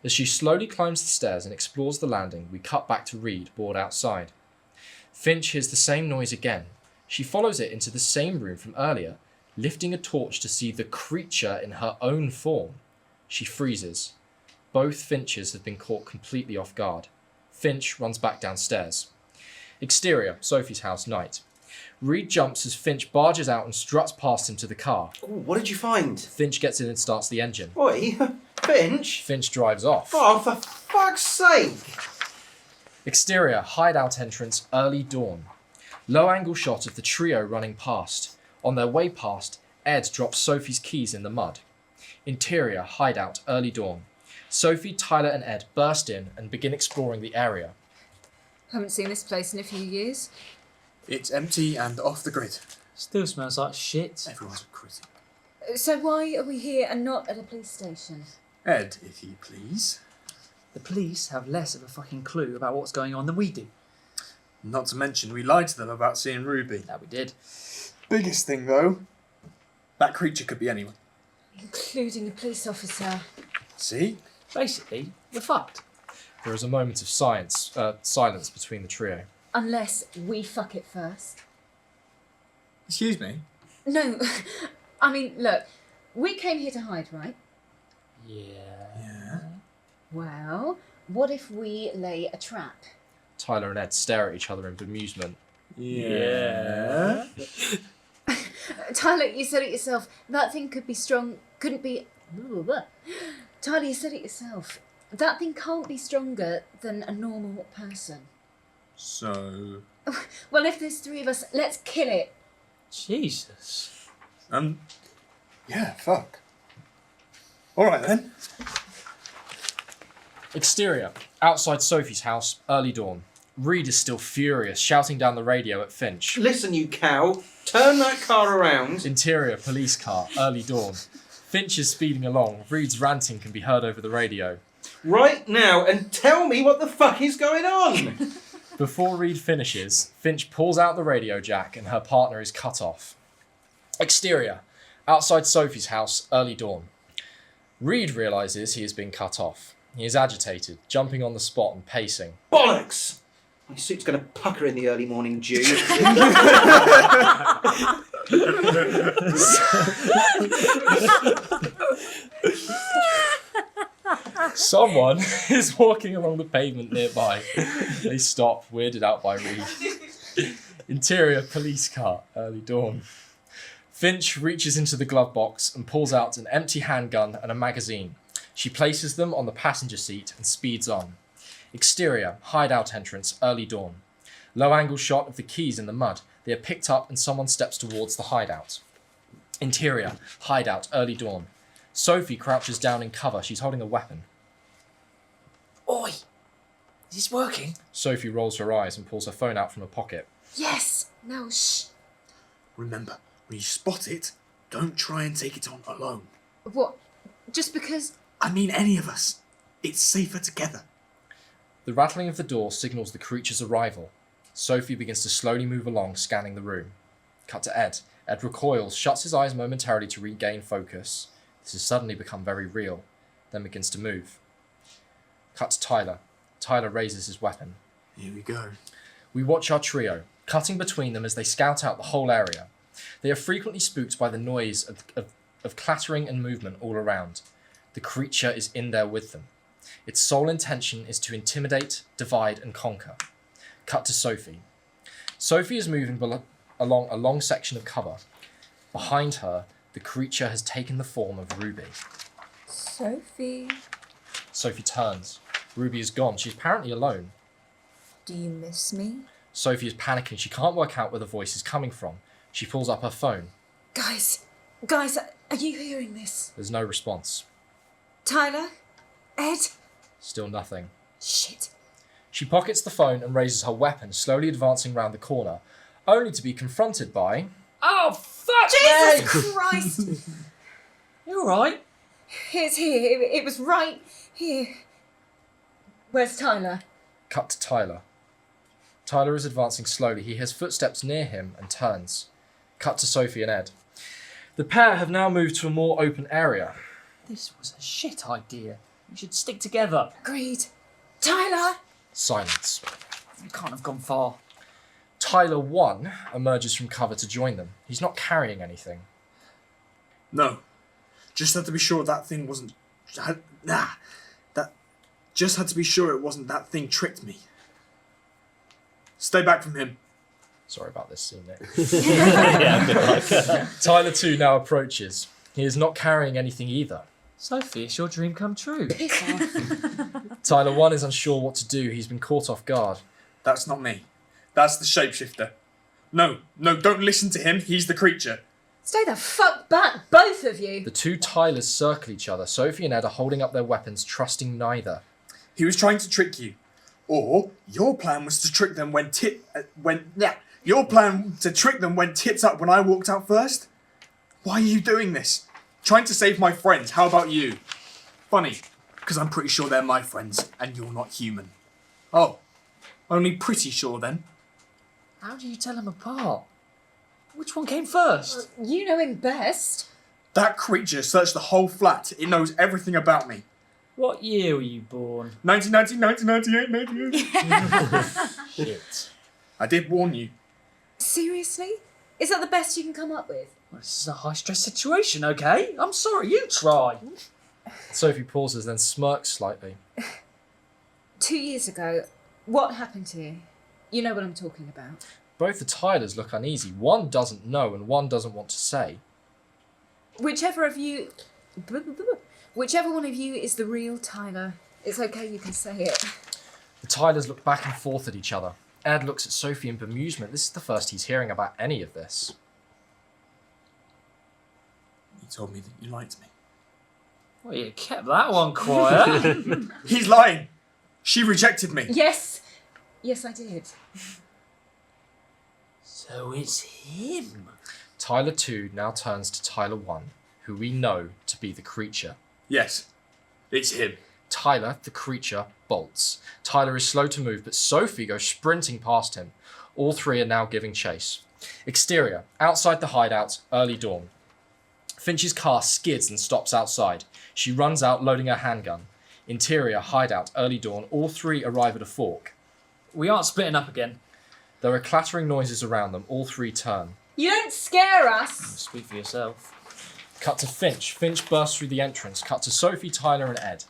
[SPEAKER 3] As she slowly climbs the stairs and explores the landing, we cut back to Reed, bored outside. Finch hears the same noise again. She follows it into the same room from earlier, lifting a torch to see the creature in her own form. She freezes. Both Finches have been caught completely off guard. Finch runs back downstairs. Exterior, Sophie's house, night. Reed jumps as Finch barges out and struts past him to the car.
[SPEAKER 9] Ooh, what did you find?
[SPEAKER 3] Finch gets in and starts the engine.
[SPEAKER 9] Oi, Finch?
[SPEAKER 3] Finch drives off.
[SPEAKER 9] Oh, for fuck's sake!
[SPEAKER 3] Exterior, hideout entrance, early dawn. Low-angle shot of the trio running past. On their way past, Ed drops Sophie's keys in the mud. Interior, hideout, early dawn. Sophie, Tyler and Ed burst in and begin exploring the area.
[SPEAKER 6] Haven't seen this place in a few years.
[SPEAKER 4] It's empty and off the grid.
[SPEAKER 5] Still smells like shit.
[SPEAKER 4] Everyone's a critic.
[SPEAKER 6] So why are we here and not at a police station?
[SPEAKER 4] Ed, if you please.
[SPEAKER 5] The police have less of a fucking clue about what's going on than we do.
[SPEAKER 4] Not to mention, we lied to them about seeing Ruby.
[SPEAKER 5] That we did.
[SPEAKER 4] Biggest thing, though, that creature could be anyone.
[SPEAKER 6] Including a police officer.
[SPEAKER 4] See?
[SPEAKER 5] Basically, we're fucked.
[SPEAKER 3] There is a moment of silence between the trio.
[SPEAKER 6] Unless we fuck it first.
[SPEAKER 4] Excuse me?
[SPEAKER 6] No, I mean, look, we came here to hide, right?
[SPEAKER 4] Yeah.
[SPEAKER 6] Well, what if we lay a trap?
[SPEAKER 3] Tyler and Ed stare at each other in bemusement.
[SPEAKER 4] Yeah.
[SPEAKER 6] Tyler, you said it yourself. That thing could be strong. Couldn't be. Tyler, you said it yourself. That thing can't be stronger than a normal person.
[SPEAKER 4] So...
[SPEAKER 6] Well, if there's three of us, let's kill it.
[SPEAKER 5] Jesus.
[SPEAKER 4] Yeah, fuck. Alright then.
[SPEAKER 3] Exterior, outside Sophie's house, early dawn. Reed is still furious, shouting down the radio at Finch.
[SPEAKER 9] Listen, you cow. Turn that car around.
[SPEAKER 3] Interior, police car, early dawn. Finch is speeding along. Reed's ranting can be heard over the radio.
[SPEAKER 9] Right now and tell me what the fuck is going on.
[SPEAKER 3] Before Reed finishes, Finch pulls out the radio jack and her partner is cut off. Exterior, outside Sophie's house, early dawn. Reed realises he has been cut off. He is agitated, jumping on the spot and pacing.
[SPEAKER 9] Bollocks! My suit's going to pucker in the early morning dew.
[SPEAKER 3] Someone is walking along the pavement nearby. They stop, weirded out by Reed. Interior police car, early dawn. Finch reaches into the glove box and pulls out an empty handgun and a magazine. She places them on the passenger seat and speeds on. Exterior, hideout entrance, early dawn. Low angle shot of the keys in the mud. They are picked up and someone steps towards the hideout. Interior, hideout, early dawn. Sophie crouches down in cover. She's holding a weapon.
[SPEAKER 5] Oi! Is this working?
[SPEAKER 3] Sophie rolls her eyes and pulls her phone out from her pocket.
[SPEAKER 6] Yes. Now, shh.
[SPEAKER 4] Remember, when you spot it, don't try and take it on alone.
[SPEAKER 6] What? Just because?
[SPEAKER 4] I mean any of us. It's safer together.
[SPEAKER 3] The rattling of the door signals the creature's arrival. Sophie begins to slowly move along, scanning the room. Cut to Ed. Ed recoils, shuts his eyes momentarily to regain focus. This has suddenly become very real, then begins to move. Cut to Tyler. Tyler raises his weapon.
[SPEAKER 4] Here we go.
[SPEAKER 3] We watch our trio, cutting between them as they scout out the whole area. They are frequently spooked by the noise of clattering and movement all around. The creature is in there with them. Its sole intention is to intimidate, divide, and conquer. Cut to Sophie. Sophie is moving along a long section of cover. Behind her, the creature has taken the form of Ruby.
[SPEAKER 7] Sophie,
[SPEAKER 3] Sophie turns. Ruby is gone. She's apparently alone.
[SPEAKER 7] do you miss me?
[SPEAKER 3] Sophie is panicking. She can't work out where the voice is coming from. She pulls up her phone.
[SPEAKER 6] Guys, are you hearing this?
[SPEAKER 3] There's no response.
[SPEAKER 6] Tyler? Ed?
[SPEAKER 3] Still nothing.
[SPEAKER 6] Shit.
[SPEAKER 3] She pockets the phone and raises her weapon, slowly advancing round the corner, only to be confronted by...
[SPEAKER 5] Oh, fuck
[SPEAKER 6] Jesus Christ!
[SPEAKER 5] You alright?
[SPEAKER 6] It's here. It was right here. Where's Tyler?
[SPEAKER 3] Cut to Tyler. Tyler is advancing slowly. He hears footsteps near him and turns. Cut to Sophie and Ed. The pair have now moved to a more open area.
[SPEAKER 5] This was a shit idea. We should stick together.
[SPEAKER 6] Agreed. Tyler!
[SPEAKER 3] Silence.
[SPEAKER 5] We can't have gone far.
[SPEAKER 3] Tyler 1 emerges from cover to join them. He's not carrying anything.
[SPEAKER 4] No. Just had to be sure that thing wasn't... Just had to be sure it wasn't that thing tricked me. Stay back from him.
[SPEAKER 3] Sorry about this scene, Nick.
[SPEAKER 2] Yeah, good luck.
[SPEAKER 3] Tyler 2 now approaches. He is not carrying anything either.
[SPEAKER 5] Sophie, it's your dream come true.
[SPEAKER 3] Tyler 1 is unsure what to do. He's been caught off guard.
[SPEAKER 4] That's not me. That's the shapeshifter. No, don't listen to him. He's the creature.
[SPEAKER 6] Stay the fuck back, both of you!
[SPEAKER 3] The two Tylers circle each other. Sophie and Ed are holding up their weapons, trusting neither.
[SPEAKER 4] He was trying to trick you. Or your plan was to trick them Your plan to trick them went tits up when I walked out first? Why are you doing this? Trying to save my friends. How about you? Funny, because I'm pretty sure they're my friends and you're not human. Oh, only pretty sure then.
[SPEAKER 5] How do you tell them apart? Which one came first?
[SPEAKER 6] You know him best.
[SPEAKER 4] That creature searched the whole flat. It knows everything about me.
[SPEAKER 5] What year were you born?
[SPEAKER 4] 1990, 1998.
[SPEAKER 5] Shit.
[SPEAKER 4] I did warn you.
[SPEAKER 6] Seriously? Is that the best you can come up with?
[SPEAKER 5] Well, this is a high-stress situation, okay? I'm sorry, you try.
[SPEAKER 3] Sophie pauses, then smirks slightly.
[SPEAKER 6] 2 years ago, what happened to you? You know what I'm talking about.
[SPEAKER 3] Both the Tylers look uneasy. One doesn't know and one doesn't want to say.
[SPEAKER 6] Whichever one of you is the real Tyler, it's okay, you can say it.
[SPEAKER 3] The Tylers look back and forth at each other. Ed looks at Sophie in bemusement. This is the first he's hearing about any of this.
[SPEAKER 4] You told me that you liked me.
[SPEAKER 5] Well, you kept that one quiet.
[SPEAKER 4] He's lying. She rejected me.
[SPEAKER 6] Yes, I did.
[SPEAKER 5] So it's him.
[SPEAKER 3] Tyler 2 now turns to Tyler 1, who we know to be the creature.
[SPEAKER 4] Yes, it's him.
[SPEAKER 3] Tyler, the creature, bolts. Tyler is slow to move, but Sophie goes sprinting past him. All three are now giving chase. Exterior, outside the hideout, early dawn. Finch's car skids and stops outside. She runs out, loading her handgun. Interior, hideout, early dawn. All three arrive at a fork.
[SPEAKER 5] We aren't splitting up again.
[SPEAKER 3] There are clattering noises around them. All three turn.
[SPEAKER 6] You don't scare us.
[SPEAKER 5] Speak for yourself.
[SPEAKER 3] Cut to Finch. Finch bursts through the entrance. Cut to Sophie, Tyler, and Ed.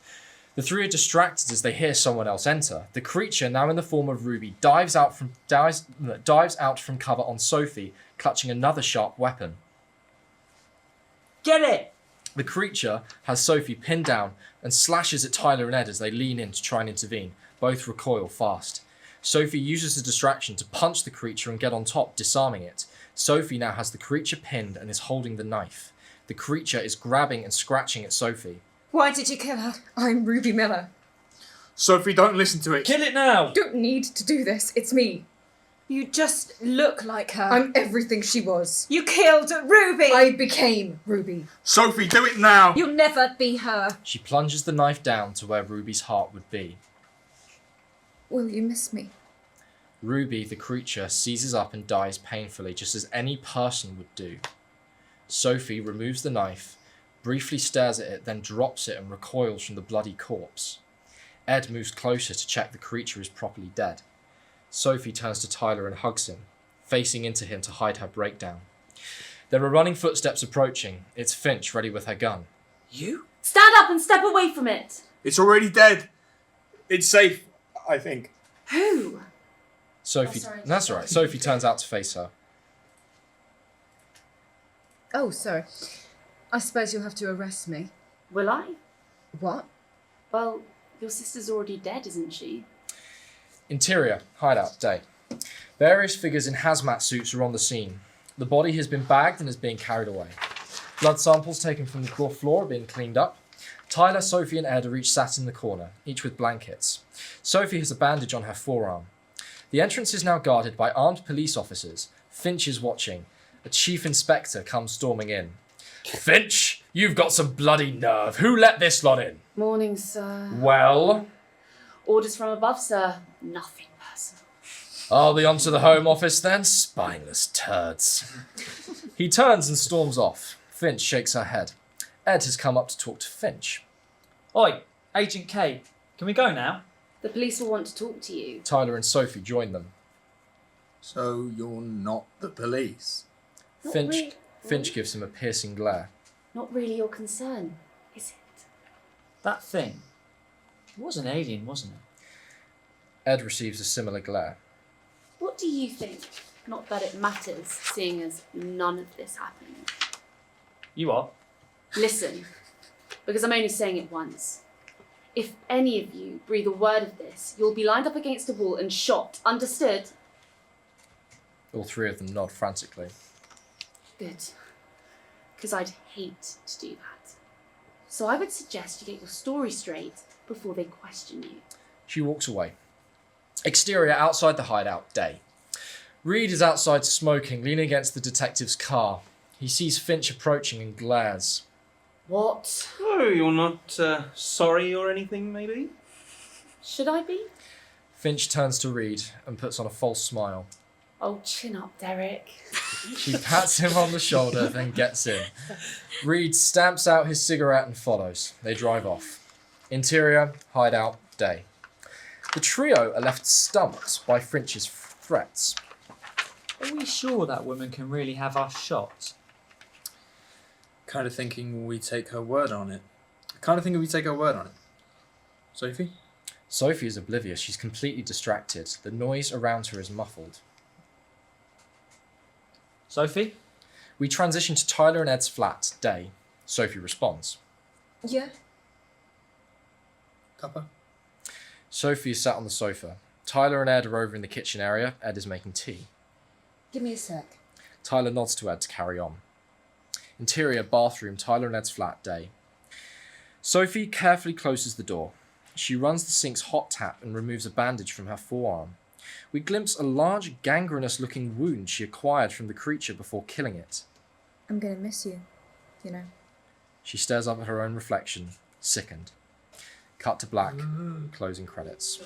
[SPEAKER 3] The three are distracted as they hear someone else enter. The creature, now in the form of Ruby, dives out from cover on Sophie, clutching another sharp weapon.
[SPEAKER 5] Get it!
[SPEAKER 3] The creature has Sophie pinned down and slashes at Tyler and Ed as they lean in to try and intervene. Both recoil fast. Sophie uses the distraction to punch the creature and get on top, disarming it. Sophie now has the creature pinned and is holding the knife. The creature is grabbing and scratching at Sophie.
[SPEAKER 6] Why did you kill her? I'm Ruby Miller.
[SPEAKER 4] Sophie, don't listen to it.
[SPEAKER 5] Kill it now!
[SPEAKER 10] Don't need to do this. It's me.
[SPEAKER 6] You just look like her.
[SPEAKER 10] I'm everything she was.
[SPEAKER 6] You killed Ruby!
[SPEAKER 10] I became Ruby.
[SPEAKER 4] Sophie, do it now.
[SPEAKER 6] You'll never be her.
[SPEAKER 3] She plunges the knife down to where Ruby's heart would be.
[SPEAKER 10] Will you miss me?
[SPEAKER 3] Ruby, the creature, seizes up and dies painfully, just as any person would do. Sophie removes the knife, briefly stares at it, then drops it and recoils from the bloody corpse. Ed moves closer to check the creature is properly dead. Sophie turns to Tyler and hugs him, facing into him to hide her breakdown. There are running footsteps approaching. It's Finch, ready with her gun.
[SPEAKER 5] You?
[SPEAKER 8] Stand up and step away from it.
[SPEAKER 4] It's already dead. It's safe, I think.
[SPEAKER 8] Who?
[SPEAKER 3] Sophie,
[SPEAKER 8] Oh, sorry.
[SPEAKER 3] that's all right. Sophie turns out to face her.
[SPEAKER 10] Oh, sorry. I suppose you'll have to arrest me.
[SPEAKER 8] Will I?
[SPEAKER 10] What?
[SPEAKER 8] Well, your sister's already dead, isn't she?
[SPEAKER 3] Interior, hideout, day. Various figures in hazmat suits are on the scene. The body has been bagged and is being carried away. Blood samples taken from the floor are being cleaned up. Tyler, Sophie, and Ed are each sat in the corner, each with blankets. Sophie has a bandage on her forearm. The entrance is now guarded by armed police officers. Finch is watching. A chief inspector comes storming in. Finch, you've got some bloody nerve. Who let this lot in?
[SPEAKER 8] Morning, sir.
[SPEAKER 3] Well,
[SPEAKER 8] Orders from above, sir. Nothing personal.
[SPEAKER 3] I'll be on to the Home Office then. Spineless turds. He turns and storms off. Finch shakes her head. Ed has come up to talk to Finch.
[SPEAKER 5] Oi, Agent K, can we go now?
[SPEAKER 8] The police will want to talk to you.
[SPEAKER 3] Tyler and Sophie join them.
[SPEAKER 4] So you're not the police?
[SPEAKER 8] Not
[SPEAKER 3] Finch
[SPEAKER 8] really-
[SPEAKER 3] Finch gives him a piercing glare.
[SPEAKER 8] Not really your concern, is it?
[SPEAKER 5] That thing. It was an alien, wasn't it?
[SPEAKER 3] Ed receives a similar glare.
[SPEAKER 8] What do you think? Not that it matters, seeing as none of this happened.
[SPEAKER 5] You are?
[SPEAKER 8] Listen, because I'm only saying it once. If any of you breathe a word of this, you'll be lined up against a wall and shot. Understood?
[SPEAKER 3] All three of them nod frantically.
[SPEAKER 8] Good. Because I'd hate to do that. So I would suggest you get your story straight before they question you.
[SPEAKER 3] She walks away. Exterior, outside the hideout, day. Reed is outside smoking, leaning against the detective's car. He sees Finch approaching and glares.
[SPEAKER 8] What?
[SPEAKER 9] Oh, you're not sorry or anything, maybe?
[SPEAKER 8] Should I be?
[SPEAKER 3] Finch turns to Reed and puts on a false smile.
[SPEAKER 8] Oh, chin up, Derek.
[SPEAKER 3] She pats him on the shoulder, then gets in. Reed stamps out his cigarette and follows. They drive off. Interior, hideout, day. The trio are left stumped by Finch's threats.
[SPEAKER 5] Are we sure that woman can really have us shot?
[SPEAKER 4] Kind of thinking we take her word on it. Sophie?
[SPEAKER 3] Sophie is oblivious. She's completely distracted. The noise around her is muffled.
[SPEAKER 5] Sophie?
[SPEAKER 3] We transition to Tyler and Ed's flat, day. Sophie responds.
[SPEAKER 10] Yeah?
[SPEAKER 4] Cuppa?
[SPEAKER 3] Sophie is sat on the sofa. Tyler and Ed are over in the kitchen area. Ed is making tea.
[SPEAKER 10] Give me a sec.
[SPEAKER 3] Tyler nods to Ed to carry on. Interior, bathroom, Tyler and Ed's flat, day. Sophie carefully closes the door. She runs the sink's hot tap and removes a bandage from her forearm. We glimpse a large, gangrenous-looking wound she acquired from the creature before killing it.
[SPEAKER 10] I'm gonna miss you, you know.
[SPEAKER 3] She stares up at her own reflection, sickened. Cut to black, closing credits.